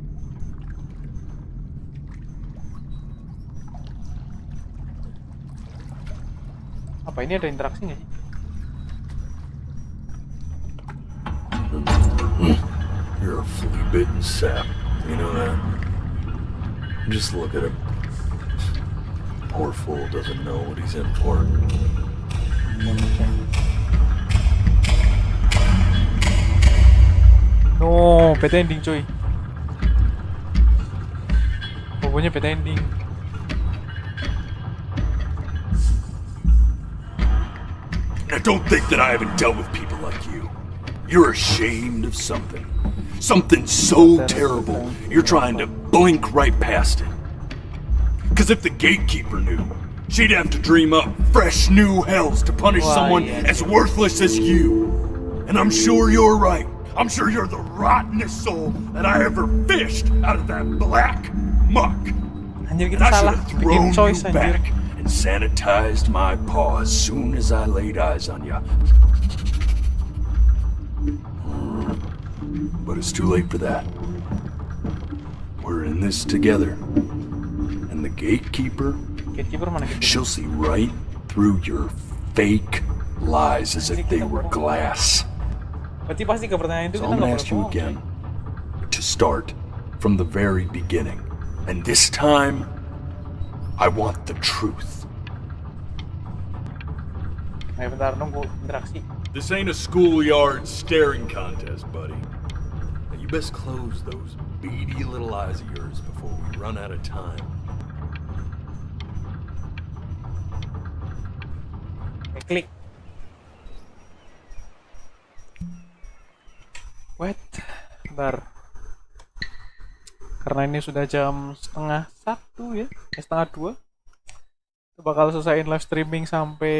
Apa ini ada interaksi nggak sih? You're a flea-bitten sap, you know that? Just look at him. Poor fool doesn't know what he's in for. No, bad ending cuy. Pokoknya bad ending. Now don't think that I haven't dealt with people like you. You're ashamed of something. Something so terrible, you're trying to blink right past it. Because if the gatekeeper knew, she'd have to dream up fresh new hells to punish someone as worthless as you. And I'm sure you're right. I'm sure you're the rottenest soul that I ever fished out of that black muck. Anjir, And kita I should salah have bikin thrown you choice anjir. back and sanitized my paw as soon as I laid eyes on you. But it's too late for that. We're in this together. And the gatekeeper, Mana gatekeeper? she'll see right through your fake lies as if they were glass. Berarti pasti ke pertanyaan itu So kita I'm gonna nggak ask you boleh bohong. again to start from the very beginning. And this time, I want the truth. Ayo bentar, nunggu interaksi. This ain't a schoolyard staring contest, buddy. Now you best close those beady little eyes of yours before we run out of time. Klik. Wait, bentar. Karena ini sudah jam 1:30 ya, 1:30. Kita bakal selesaiin live streaming sampai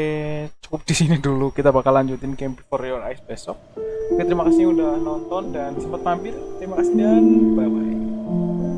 cukup di sini dulu. Kita bakal lanjutin Game Before Your Eyes besok. Oke, terima kasih udah nonton dan sempat mampir. Terima kasih dan bye bye.